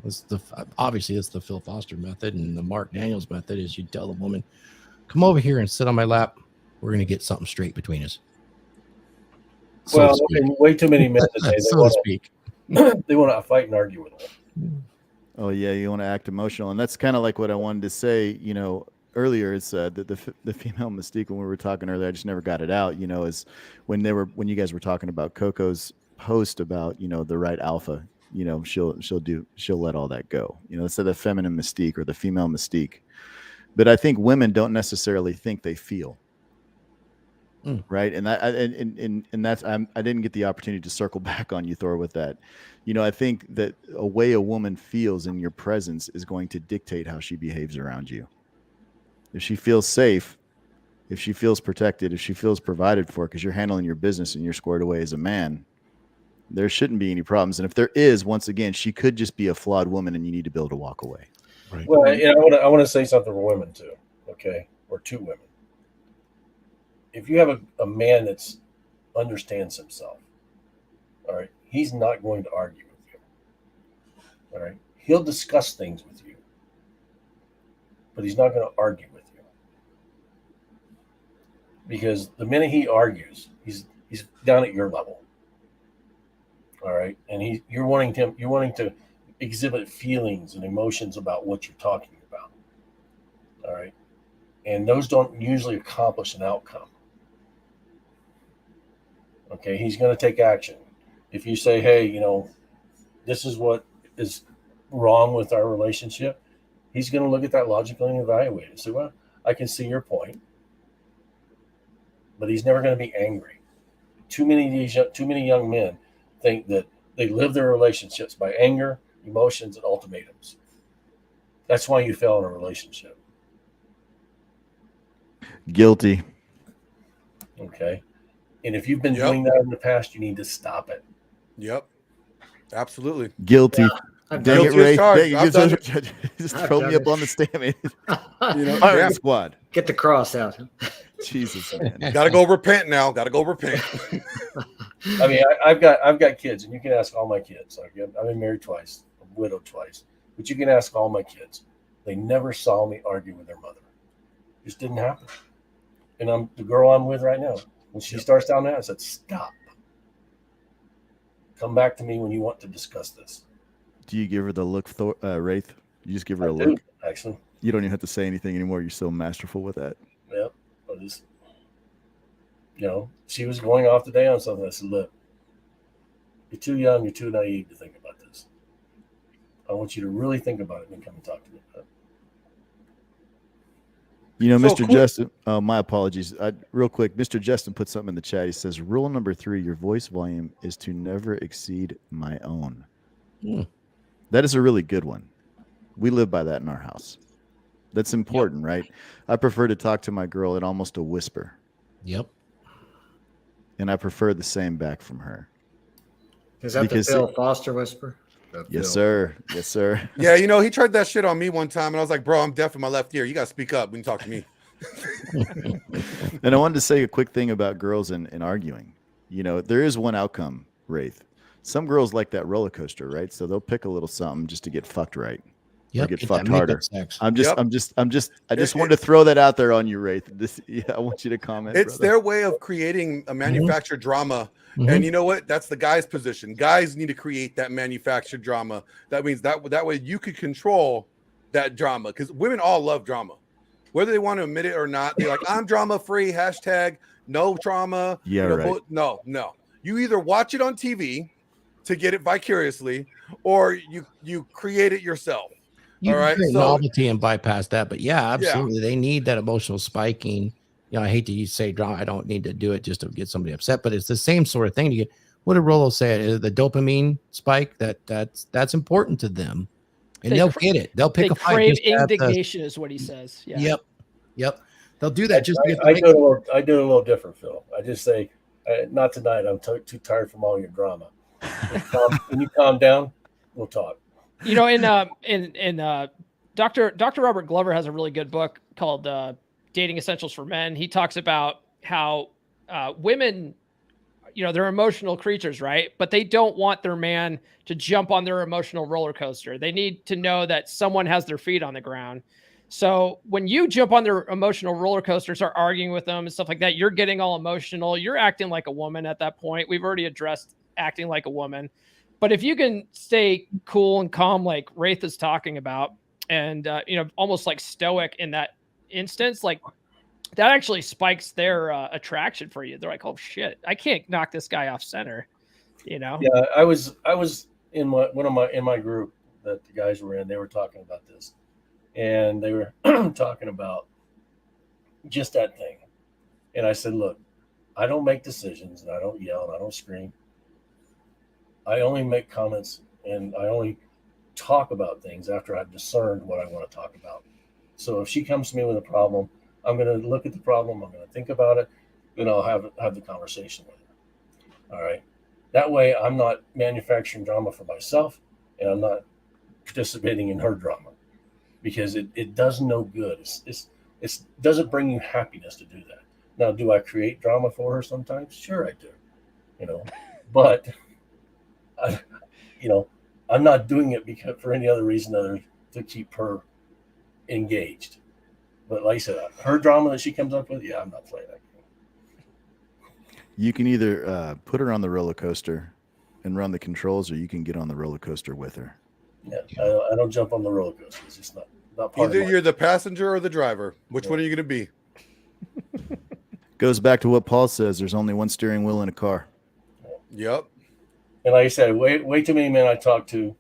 obviously it's the Phil Foster method, and the Mark Daniels method is you tell the woman, come over here and sit on my lap. We're going to get something straight between us. Well, and way too many men today, they want to fight and argue with them. Oh yeah, you want to act emotional, and that's kind of like what I wanted to say. You know, earlier is that the female mystique, when we were talking earlier, I just never got it out. You know, is when you guys were talking about Coco's post about, you know, the right alpha. You know, she'll let all that go. You know, it's the feminine mystique or the female mystique. But I think women don't necessarily think they feel. Right. And that's I didn't get the opportunity to circle back on you, Thor, with that. You know, I think that a way a woman feels in your presence is going to dictate how she behaves around you. If she feels safe, if she feels protected, if she feels provided for, because you're handling your business and you're squared away as a man, there shouldn't be any problems. And if there is, once again, she could just be a flawed woman and you need to be able to walk away. Right. Well, I want to say something for women too. Okay. Or to women. If you have a man that understands himself, all right, he's not going to argue with you. All right. He'll discuss things with you, but he's not going to argue with you. Because the minute he argues, he's down at your level. All right. And you're wanting to exhibit feelings and emotions about what you're talking about. All right. And those don't usually accomplish an outcome. Okay, he's going to take action. If you say, hey, you know, this is what is wrong with our relationship, he's going to look at that logically and evaluate it. So, well, I can see your point, but he's never going to be angry. Too many young men think that they live their relationships by anger, emotions, and ultimatums. That's why you fail in a relationship. Guilty. Okay. And if you've been doing that in the past, you need to stop it. Yep. Absolutely. Guilty. Yeah, Dang it, Ray. Just throw me up on the stand. You know, Firing squad. Get the cross out. Jesus, man. Gotta go repent now. Gotta go repent. I mean, I've got kids, and you can ask all my kids. I've been married twice, I'm widowed twice, but you can ask all my kids. They never saw me argue with their mother. It just didn't happen. And the girl I'm with right now, when she starts down there, I said, stop. Come back to me when you want to discuss this. Do you give her the look, Wraith? You just give her a look? Actually. You don't even have to say anything anymore. You're so masterful with that. Yep. She was going off today on something. I said, look, you're too young, you're too naive to think about this. I want you to really think about it and then come and talk to me about it. You know, Mr. Justin, my apologies. Real quick, Mr. Justin put something in the chat. He says, rule number 3, your voice volume is to never exceed my own. That is a really good one. We live by that in our house. That's important, right? I prefer to talk to my girl at almost a whisper. Yep. And I prefer the same back from her. Is that the Phil Foster whisper? Yes, sir. Yes, sir. Yeah, you know, he tried that shit on me one time, and I was like, bro, I'm deaf in my left ear. You got to speak up when you talk to me. And I wanted to say a quick thing about girls and arguing. You know, there is one outcome, Wraith. Some girls like that roller coaster, right? So they'll pick a little something just to get fucked right. Yep, get fucked that harder. Sex. I just wanted to throw that out there on you, Wraith. I want you to comment. It's brother. their way of creating a manufactured drama. Mhm. And you know what? That's the guy's position. Guys need to create that manufactured drama. That means that way you could control that drama, because women all love drama, whether they want to admit it or not. They're like, I'm drama free, hashtag no trauma. Yeah, right. No. You either watch it on TV to get it vicariously, or you create it yourself. You all can right. create So novelty and bypass that, but yeah, absolutely. They need that emotional spiking. You know, I hate to say drama. I don't need to do it just to get somebody upset, but it's the same sort of thing to get. What did Rollo say? The dopamine spike that's important to them, and they'll get it. They'll pick a fight. Crave indignation is what he says. Yeah. Yep. They'll do that just to get. I do it a little different, Phil. I just say, not tonight. I'm too tired from all your drama. When you calm down, we'll talk. You know, in Dr. Robert Glover has a really good book called Dating Essentials for Men. He talks about how women, you know, they're emotional creatures, right? But they don't want their man to jump on their emotional roller coaster. They need to know that someone has their feet on the ground. So when you jump on their emotional roller coaster, start arguing with them and stuff like that, you're getting all emotional. You're acting like a woman at that point. We've already addressed acting like a woman. But if you can stay cool and calm, like Wraith is talking about, and, you know, almost like stoic in that instance, like that actually spikes their attraction for you. They're like, oh shit, I can't knock this guy off center, you know? Yeah, I was in my group that the guys were in. They were talking about this, and they were talking about just that thing. And I said, look, I don't make decisions, and I don't yell, and I don't scream. I only make comments, and I only talk about things after I've discerned what I want to talk about. So if she comes to me with a problem, I'm going to look at the problem. I'm going to think about it. Then I'll have the conversation with her. All right. That way, I'm not manufacturing drama for myself, and I'm not participating in her drama, because it does no good. It doesn't bring you happiness to do that. Now, do I create drama for her sometimes? Sure, I do. You know, but I'm not doing it because for any other reason other to keep her engaged. But like I said, her drama that she comes up with, I'm not playing that game. You can either put her on the roller coaster and run the controls, or you can get on the roller coaster with her. Yeah, I don't jump on the roller coaster. It's just not part either of you're the passenger or the driver. Which one are you going to be? Goes back to what Paul says. There's only one steering wheel in a car. Yep. And like I said, way too many men I talk to,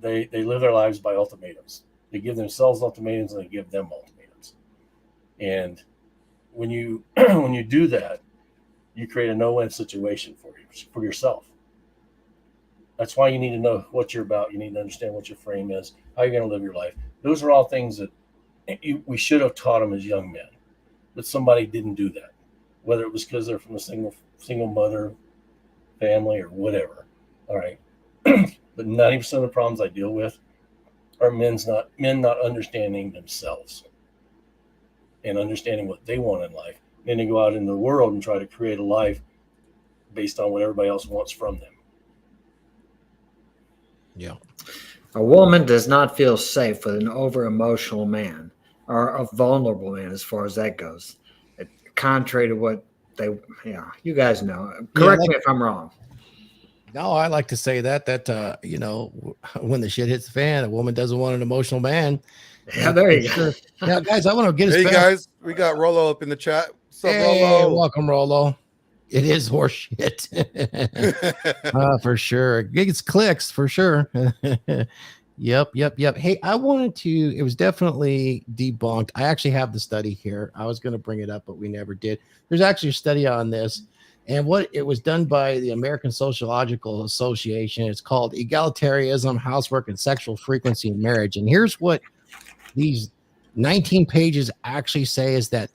they live their lives by ultimatums. They give themselves ultimatums, and they give them ultimatums. And when you do that, you create a no-win situation for yourself. That's why you need to know what you're about. You need to understand what your frame is, how you're going to live your life. Those are all things that we should have taught them as young men, but somebody didn't do that. Whether it was because they're from a single mother family or whatever. All right. But 90% of the problems I deal with are men not understanding themselves and understanding what they want in life. Then they go out into the world and try to create a life based on what everybody else wants from them. Yeah. A woman does not feel safe with an over-emotional man or a vulnerable man, as far as that goes. Contrary to what you guys know. Correct me if I'm wrong. No, I like to say that you know, when the shit hits the fan, a woman doesn't want an emotional man. Yeah, there you go. Now, guys, I want to get us. Hey, back. guys, we got Rollo up in the chat. What's up, Hey, Rollo? welcome, Rollo. It is horseshit. For sure. It gets clicks for sure. Yep. Hey, I wanted to, it was definitely debunked. I actually have the study here. I was going to bring it up, but we never did. There's actually a study on this, and what it was done by the American Sociological Association. It's called Egalitarianism, Housework, and Sexual Frequency in Marriage. And here's what these 19 pages actually say, is that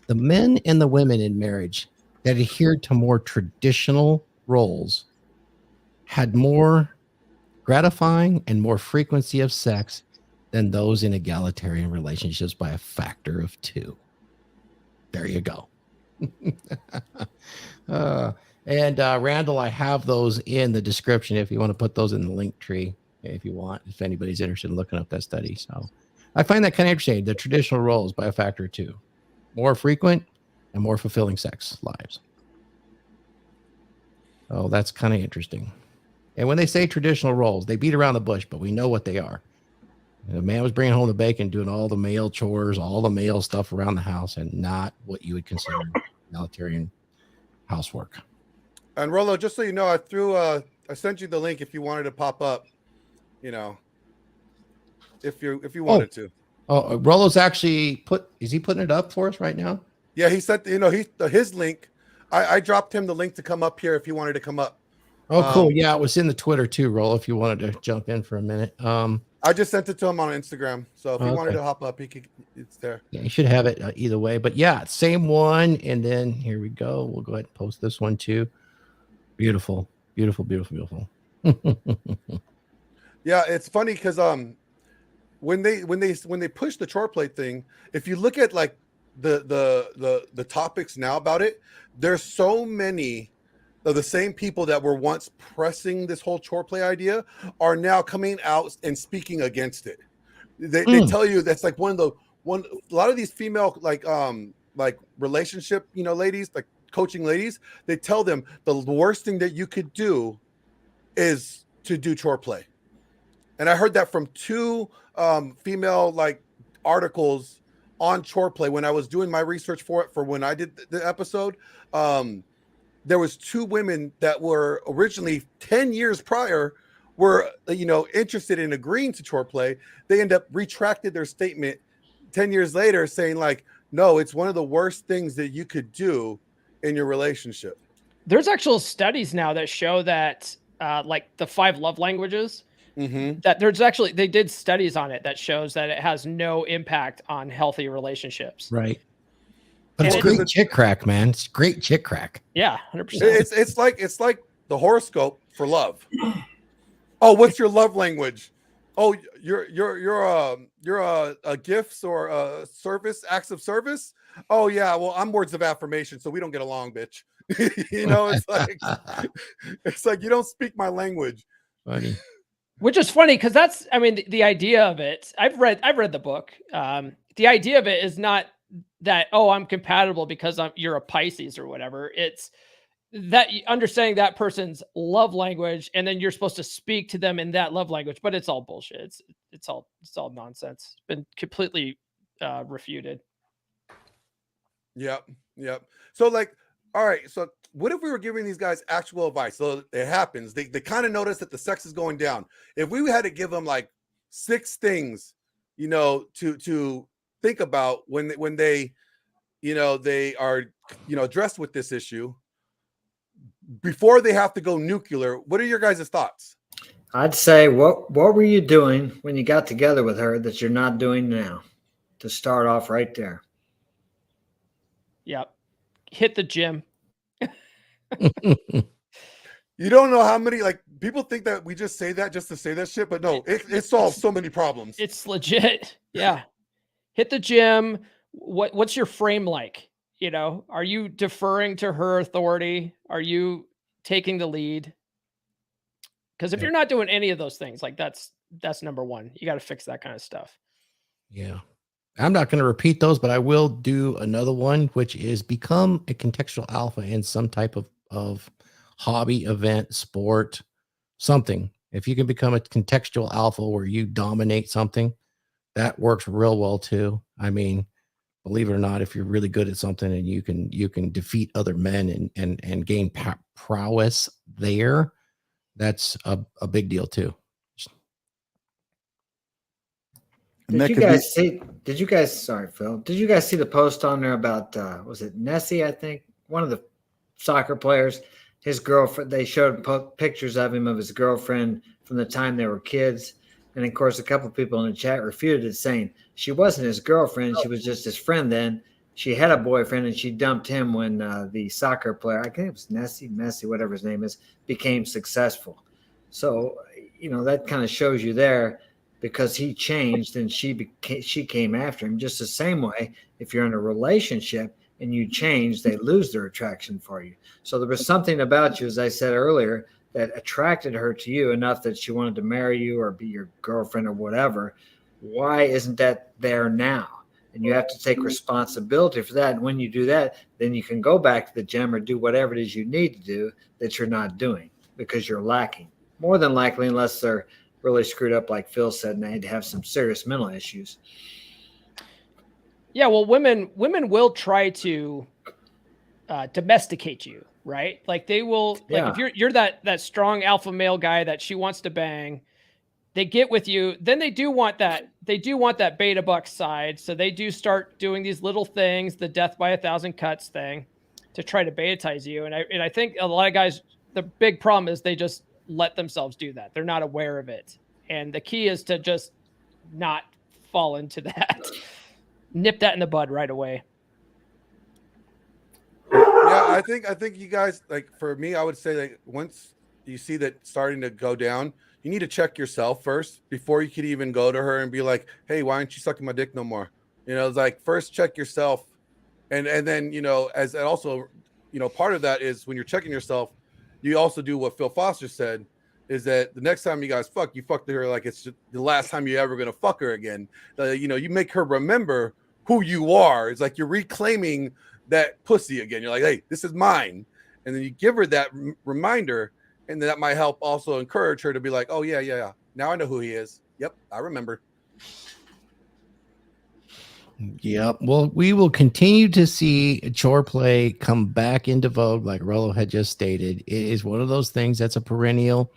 the men and the women in marriage that adhered to more traditional roles had more gratifying and more frequency of sex than those in egalitarian relationships by a factor of 2. There you go. And Randall, I have those in the description if you want to put those in the link tree. if you want, if anybody's interested in looking up that study. So I find that kind of interesting. The traditional roles by a factor of 2, more frequent and more fulfilling sex lives. Oh, that's kind of interesting. And when they say traditional roles, they beat around the bush, but we know what they are. The man was bringing home the bacon, doing all the male chores, all the male stuff around the house, and not what you would consider egalitarian housework. And Rolo, just so you know, I sent you the link if you wanted to pop up, you know, if you wanted to. Oh, Rolo's actually is he putting it up for us right now? Yeah, he said, you know, his link. I dropped him the link to come up here if you wanted to come up. Oh, cool. Yeah, it was in the Twitter too, Rolo, if you wanted to jump in for a minute. I just sent it to him on Instagram. So if he wanted to hop up, it's there. Yeah, you should have it either way. But yeah, same one. And then here we go. We'll go ahead and post this one too. Beautiful, beautiful, beautiful, beautiful. Yeah, it's funny because when they push the chore play thing, if you look at like the topics now about it, there's so many of the same people that were once pressing this whole chore play idea are now coming out and speaking against it. They tell you that's like a lot of these female like relationship, you know, ladies, like coaching ladies, they tell them the worst thing that you could do is to do chore play. And I heard that from 2 female like articles on chore play when I was doing my research for it, for when I did the episode. There was 2 women that were originally 10 years prior were, you know, interested in agreeing to chore play. They end up retracted their statement 10 years later saying like, no, it's one of the worst things that you could do in your relationship. There's actual studies now that show that like the 5 love languages, that they did studies on it that shows that it has no impact on healthy relationships. Right. But it's great chick crack, man. It's great chick crack. Yeah, 100%. It's like the horoscope for love. Oh, what's your love language? Oh, you're a gifts or a service, acts of service. Oh yeah, well I'm words of affirmation, so we don't get along, bitch. You know, it's like you don't speak my language. Funny. Which is funny because that's, I mean, the idea of it. I've read the book. The idea of it is not that, oh, I'm compatible because you're a Pisces or whatever. It's that understanding that person's love language, and then you're supposed to speak to them in that love language. But it's all bullshit. It's all nonsense. It's been completely refuted. Yep. So like, all right. So what if we were giving these guys actual advice? So it happens. They kind of notice that the sex is going down. If we had to give them like 6 things, you know, to think about when they, you know, they are, you know, addressed with this issue before they have to go nuclear, what are your guys' thoughts? I'd say, what were you doing when you got together with her that you're not doing now? To start off right there. Yep. Hit the gym. You don't know how many, like, people think that we just say that just to say that shit, but no, it solves so many problems. It's legit. Yeah. Hit the gym. What's your frame like? You know, are you deferring to her authority? Are you taking the lead? Because if you're not doing any of those things, like that's number one. You got to fix that kind of stuff. Yeah. I'm not going to repeat those, but I will do another one, which is become a contextual alpha in some type of hobby, event, sport, something. If you can become a contextual alpha where you dominate something, that works real well too. I mean, believe it or not, if you're really good at something and you can defeat other men and gain prowess there, that's a big deal too. Did you guys, sorry, Phil, did you guys see the post on there about, was it Nessie, I think? One of the soccer players, his girlfriend, they showed pictures of him, of his girlfriend from the time they were kids. And of course, a couple of people in the chat refuted it, saying she wasn't his girlfriend. She was just his friend then. She had a boyfriend and she dumped him when the soccer player, I think it was Messi, whatever his name is, became successful. So, you know, that kind of shows you there, because he changed and she came after him. Just the same way, if you're in a relationship and you change, they lose their attraction for you. So there was something about you, as I said earlier, that attracted her to you enough that she wanted to marry you or be your girlfriend or whatever, why isn't that there now? And you have to take responsibility for that. And when you do that, then you can go back to the gym or do whatever it is you need to do that you're not doing because you're lacking. More than likely, unless they're really screwed up, like Phil said, and they had to have some serious mental issues. Yeah, well, women will try to domesticate you, right? Like they will, like if you're that strong alpha male guy that she wants to bang, they get with you, then they do want that beta buck side. So they do start doing these little things, the death by 1,000 cuts thing, to try to betatize you. And I think a lot of guys, the big problem is they just let themselves do that. They're not aware of it. And the key is to just not fall into that. Nip that in the bud right away. Yeah, I think you guys, like, for me, I would say, like, once you see that starting to go down, you need to check yourself first before you could even go to her and be like, hey, why aren't you sucking my dick no more? You know, it's like, first check yourself. And then, you know, as and also, you know, part of that is when you're checking yourself, you also do what Phil Foster said, is that the next time you guys fuck, you fuck to her like it's the last time you're ever going to fuck her again. You know, you make her remember who you are. It's like you're reclaiming that pussy again. You're like, hey, this is mine. And then you give her that reminder, and that might help also encourage her to be like, oh, yeah. Now I know who he is. Yep, I remember. Yep. Well, we will continue to see chore play come back into vogue, like Rollo had just stated. It is one of those things that's a perennial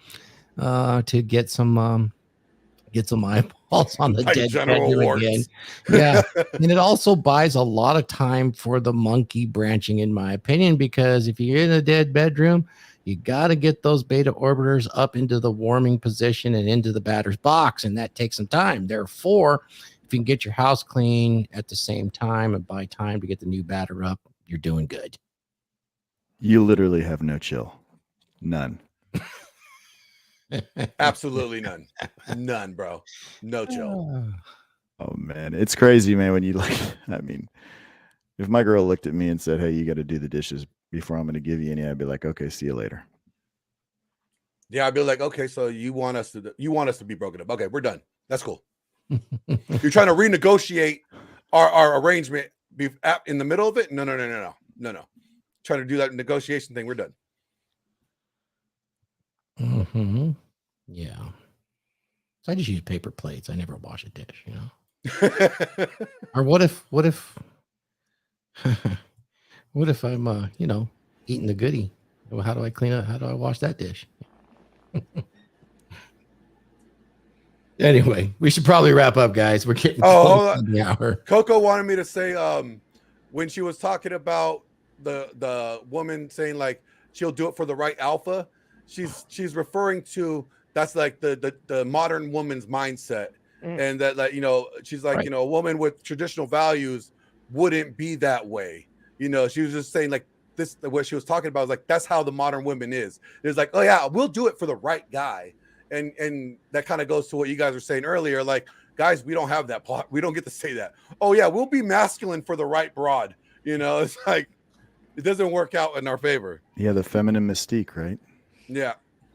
to get some eyeballs on the Like dead General bedroom Warts. again. Yeah. And it also buys a lot of time for the monkey branching, in my opinion, because if you're in a dead bedroom, you got to get those beta orbiters up into the warming position and into the batter's box, and that takes some time. Therefore, if you can get your house clean at the same time and buy time to get the new batter up, you're doing good. You literally have no chill. None. Absolutely none. None, bro. No chill. Oh, man. It's crazy, man, when you like, I mean, if my girl looked at me and said, hey, you got to do the dishes before I'm going to give you any, I'd be like, okay, see you later. Yeah, I'd be like, okay, so you want us to be broken up. Okay, we're done. That's cool. You're trying to renegotiate our arrangement in the middle of it? No. Trying to do that negotiation thing. We're done. Mm-hmm. Yeah. So I just use paper plates. I never wash a dish, you know. Or what if what if I'm you know, eating the goodie? Well, how do I clean up? How do I wash that dish? Anyway, we should probably wrap up, guys. We're getting close to the hour. Coco wanted me to say when she was talking about the woman saying like she'll do it for the right alpha, she's referring to that's like the modern woman's mindset. And that, like, you know, she's like, right, you know, a woman with traditional values wouldn't be that way. You know, she was just saying like this, what she was talking about was like, that's how the modern woman is. It's like, oh yeah, we'll do it for the right guy. And that kind of goes to what you guys were saying earlier. Like, guys, we don't have that plot. We don't get to say that. Oh yeah, we'll be masculine for the right broad. You know, it's like, it doesn't work out in our favor. Yeah, the feminine mystique, right? Yeah.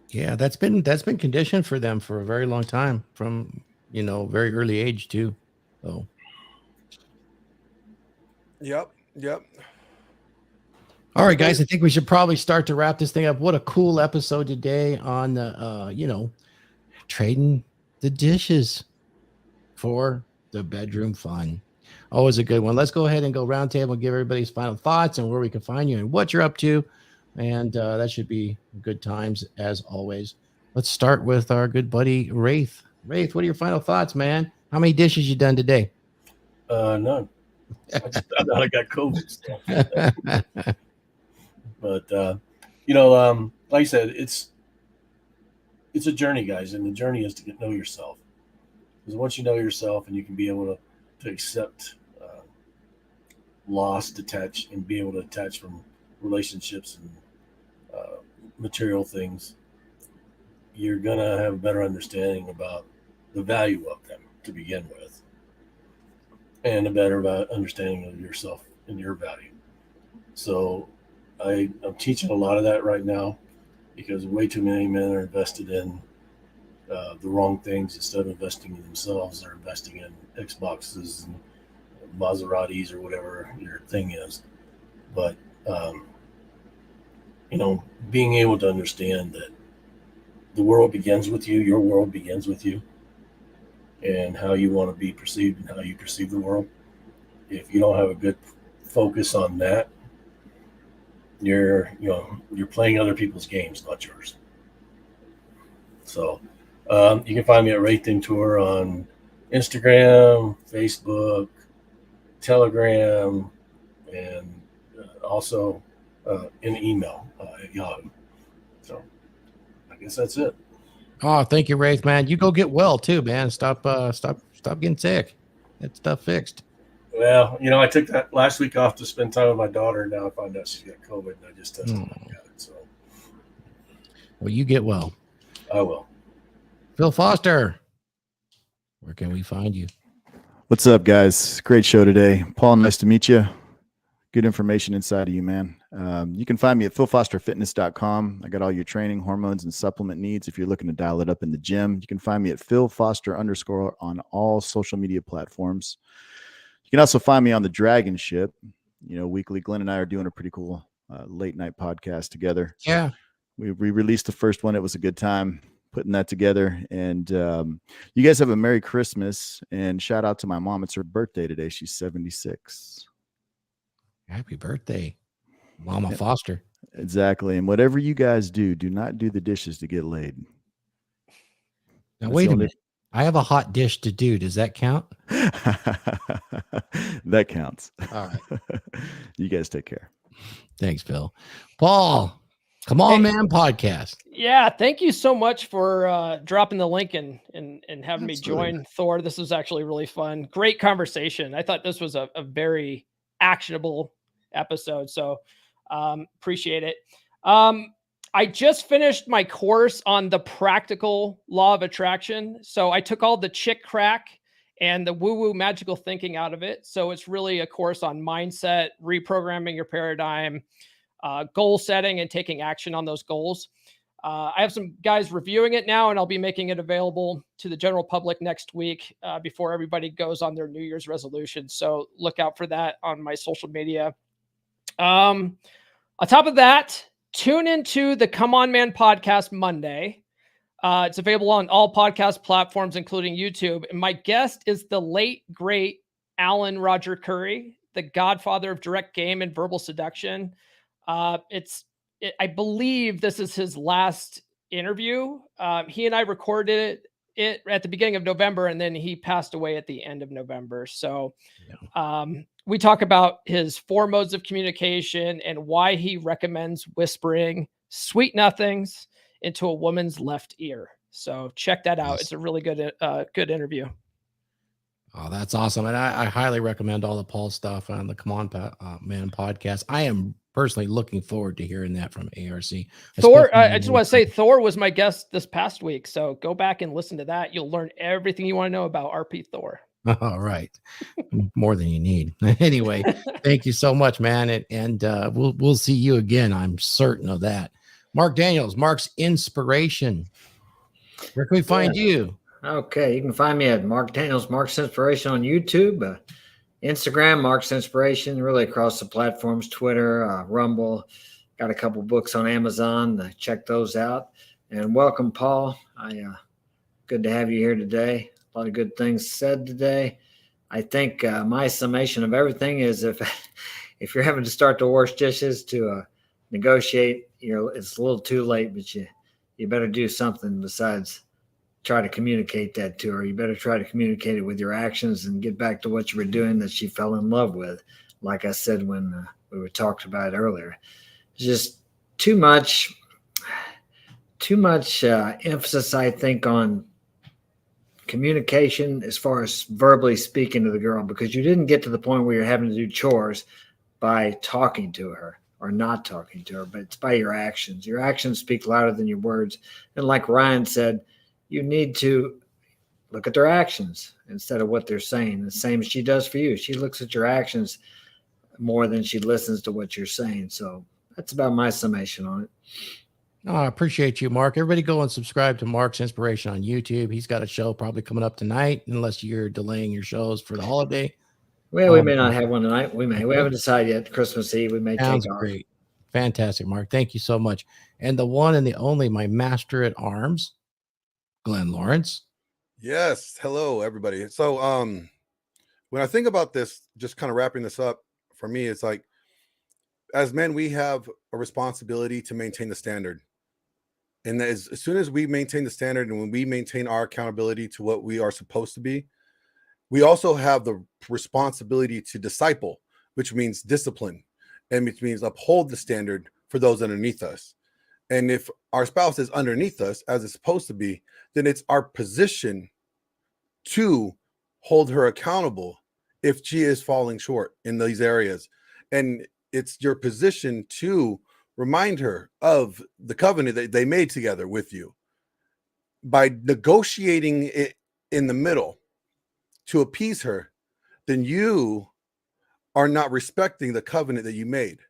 Yeah, that's been conditioned for them for a very long time, from, you know, very early age too. So Yep. All right, guys, I think we should probably start to wrap this thing up. What a cool episode today on the you know, trading the dishes for the bedroom fun. Always a good one. Let's go ahead and go round table and give everybody's final thoughts and where we can find you and what you're up to. And that should be good times as always. Let's start with our good buddy Wraith. Wraith, what are your final thoughts, man? How many dishes you done today? None. I thought I got COVID stuff. But you know, like I said, it's a journey, guys, and the journey is to know yourself. Because once you know yourself and you can be able to accept loss, detach, and be able to attach from relationships and material things, you're gonna have a better understanding about the value of them to begin with, and a better understanding of yourself and your value. So I'm teaching a lot of that right now, because way too many men are invested in the wrong things. Instead of investing in themselves, they're investing in Xboxes and Maseratis or whatever your thing is. But being able to understand that the world begins with you, your world begins with you, and how you want to be perceived and how you perceive the world. If you don't have a good focus on that, you're playing other people's games, not yours. So you can find me at Wraithing Tour on Instagram, Facebook, Telegram, and also in email at Yahoo. So I guess that's it. Oh, thank you, Wraith, man. You go get well too, man. Stop getting sick. That stuff fixed. Well, I took that last week off to spend time with my daughter. Now I found out she's got COVID, and I just tested and got it. So, well, you get well. I will. Phil Foster, where can we find you? What's up, guys? Great show today. Paul, nice to meet you. Good information inside of you, man. You can find me at philfosterfitness.com. I got all your training, hormones, and supplement needs. If you're looking to dial it up in the gym, you can find me at philfoster_ on all social media platforms. You can also find me on the DragonShip. Weekly. Glenn and I are doing a pretty cool late night podcast together. Yeah. We released the first one. It was a good time putting that together. And you guys have a Merry Christmas. And shout out to my mom. It's her birthday today. She's 76. Happy birthday, Mama Foster. Exactly. And whatever you guys do not do the dishes to get laid. Now, wait a minute. I have a hot dish to do. Does that count? That counts. All right. You guys take care. Thanks, Phil. Paul, come on, man, podcast. Yeah, thank you so much for dropping the link and having me join Thor. This was actually really fun. Great conversation. I thought this was a very actionable episode, so appreciate it. I just finished my course on the practical law of attraction. So I took all the chick crack and the woo-woo magical thinking out of it. So it's really a course on mindset, reprogramming your paradigm, goal setting, and taking action on those goals. I have some guys reviewing it now, and I'll be making it available to the general public next week before everybody goes on their New Year's resolution. So look out for that on my social media. On top of that, tune into the Come On Man podcast Monday. It's available on all podcast platforms, including YouTube. And my guest is the late, great Alan Roger Curry, the godfather of direct game and verbal seduction. I believe this is his last interview. He and I recorded it at the beginning of November, and then he passed away at the end of November. So we talk about his 4 modes of communication and why he recommends whispering sweet nothings into a woman's left ear. So check that out. It's a really good interview. Oh, that's awesome. And I highly recommend all the Paul stuff on the Come On Man podcast. I am personally looking forward to hearing that from ARC. Thor, I just want to say Thor was my guest this past week. So go back and listen to that. You'll learn everything you want to know about RP Thor. All right. More than you need. Anyway, thank you so much, man. And we'll see you again. I'm certain of that. Mark Daniels, Mark's Inspiration. Where can we find you? Okay, you can find me at Mark Daniels, Mark's Inspiration on YouTube, Instagram, Mark's Inspiration, really across the platforms, Twitter, Rumble. Got a couple books on Amazon. Check those out. And welcome, Paul. Good to have you here today. A lot of good things said today. I think my summation of everything is if you're having to start to wash dishes to negotiate, it's a little too late, but you better do something besides try to communicate that to her. You better try to communicate it with your actions and get back to what you were doing that she fell in love with. Like I said when we were talked about it earlier, it's just too much emphasis, I think, on communication as far as verbally speaking to the girl, because you didn't get to the point where you're having to do chores by talking to her or not talking to her, but it's by your actions. Your actions speak louder than your words. And like Ryan said, you need to look at their actions instead of what they're saying. The same as she does for you. She looks at your actions more than she listens to what you're saying. So that's about my summation on it. Oh, I appreciate you, Mark. Everybody go and subscribe to Mark's Inspiration on YouTube. He's got a show probably coming up tonight, unless you're delaying your shows for the holiday. Well, we may not have one tonight. We may. We haven't decided yet. Christmas Eve, we may Sounds take off. great. Fantastic, Mark. Thank you so much. And the one and the only, my master at arms, Glenn Lawrence. Yes. Hello, everybody. So when I think about this, just kind of wrapping this up, for me, it's like, as men, we have a responsibility to maintain the standard. And as soon as we maintain the standard and when we maintain our accountability to what we are supposed to be, we also have the responsibility to disciple, which means discipline, and which means uphold the standard for those underneath us. And if our spouse is underneath us, as it's supposed to be, then it's our position to hold her accountable if she is falling short in these areas. And it's your position to remind her of the covenant that they made together with you. By negotiating it in the middle to appease her, then you are not respecting the covenant that you made.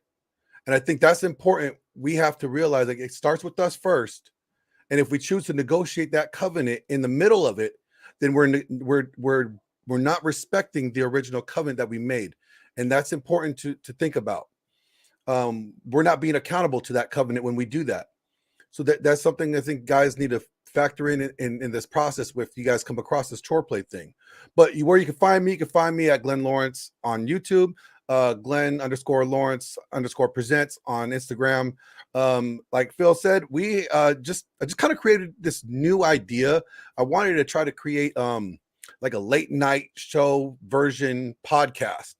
And I think that's important. We have to realize that it starts with us first. And if we choose to negotiate that covenant in the middle of it, then we're not respecting the original covenant that we made. And that's important to think about. We're not being accountable to that covenant when we do that. So that's something I think guys need to factor in this process if you guys come across this chore play thing. But where you can find me at Glenn Lawrence on YouTube, Glenn_Lawrence_presents on Instagram. Like Phil said, I just kind of created this new idea. I wanted to try to create like a late night show version podcast.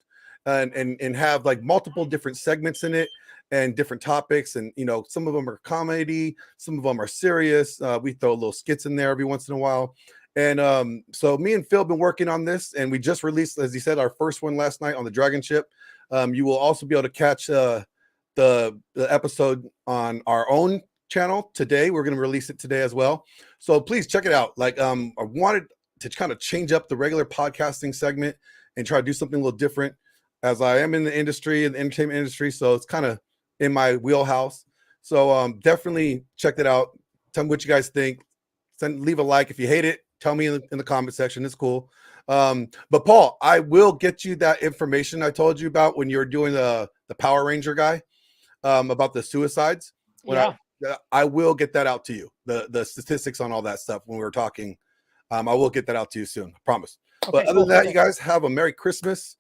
And have like multiple different segments in it and different topics. And, some of them are comedy, some of them are serious. We throw little skits in there every once in a while. And so me and Phil have been working on this, and we just released, as he said, our first one last night on the DragonShip. You will also be able to catch the episode on our own channel today. We're going to release it today as well. So please check it out. Like I wanted to kind of change up the regular podcasting segment and try to do something a little different, as I am in the industry, in the entertainment industry. So it's kind of in my wheelhouse. So definitely check it out. Tell me what you guys think. Leave a like. If you hate it, tell me in the comment section. It's cool. But Paul, I will get you that information I told you about when you were doing the Power Ranger guy about the suicides. I will get that out to you. The statistics on all that stuff when we were talking. I will get that out to you soon. I promise. Okay, but other than that, you guys have a Merry Christmas.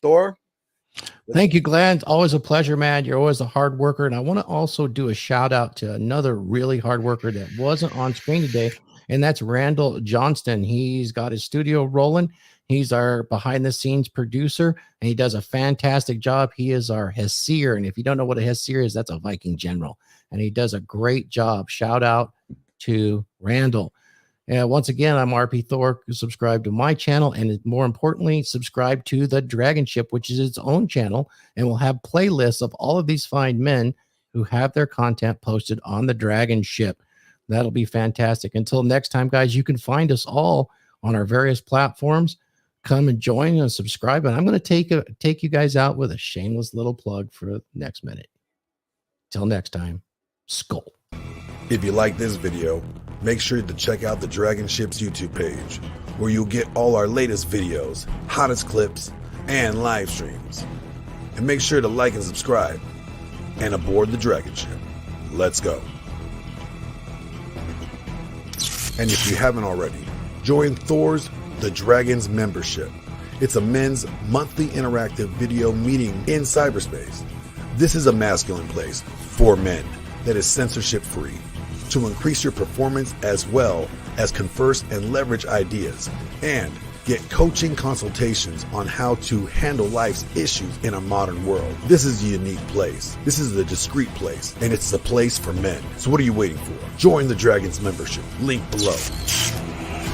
Thor. Thank you, Glenn. It's always a pleasure, man. You're always a hard worker. And I want to also do a shout out to another really hard worker that wasn't on screen today, and that's Randall Johnston. He's got his studio rolling. He's our behind the scenes producer, and he does a fantastic job. He is our Hessier. And if you don't know what a Hessier is, that's a Viking general, and he does a great job. Shout out to Randall. Once again, I'm RP Thor. Subscribe to my channel, and more importantly, subscribe to the DragonShip, which is its own channel, and we'll have playlists of all of these fine men who have their content posted on the DragonShip. That'll be fantastic. Until next time, guys, you can find us all on our various platforms. Come and join and subscribe. And I'm going to take you guys out with a shameless little plug for the next minute. Till next time, Skull. If you like this video, make sure to check out the DragonShip's YouTube page, where you'll get all our latest videos, hottest clips, and live streams. And make sure to like and subscribe. And aboard the DragonShip. Let's go. And if you haven't already, join Thor's The Dragons membership. It's a men's monthly interactive video meeting in cyberspace. This is a masculine place for men that is censorship-free, to increase your performance as well as converse and leverage ideas, and get coaching consultations on how to handle life's issues in a modern world. This is a unique place. This is a discreet place, and it's a place for men. So what are you waiting for? Join the Dragons membership, link below.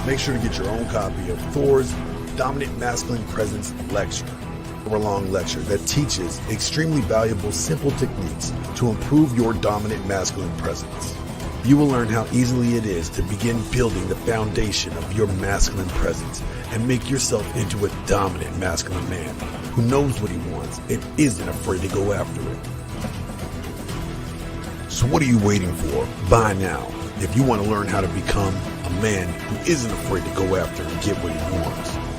Make sure to get your own copy of Thor's Dominant Masculine Presence lecture, an hour-long lecture that teaches extremely valuable, simple techniques to improve your dominant masculine presence. You will learn how easily it is to begin building the foundation of your masculine presence and make yourself into a dominant masculine man who knows what he wants and isn't afraid to go after it. So what are you waiting for? Buy now if you want to learn how to become a man who isn't afraid to go after and get what he wants.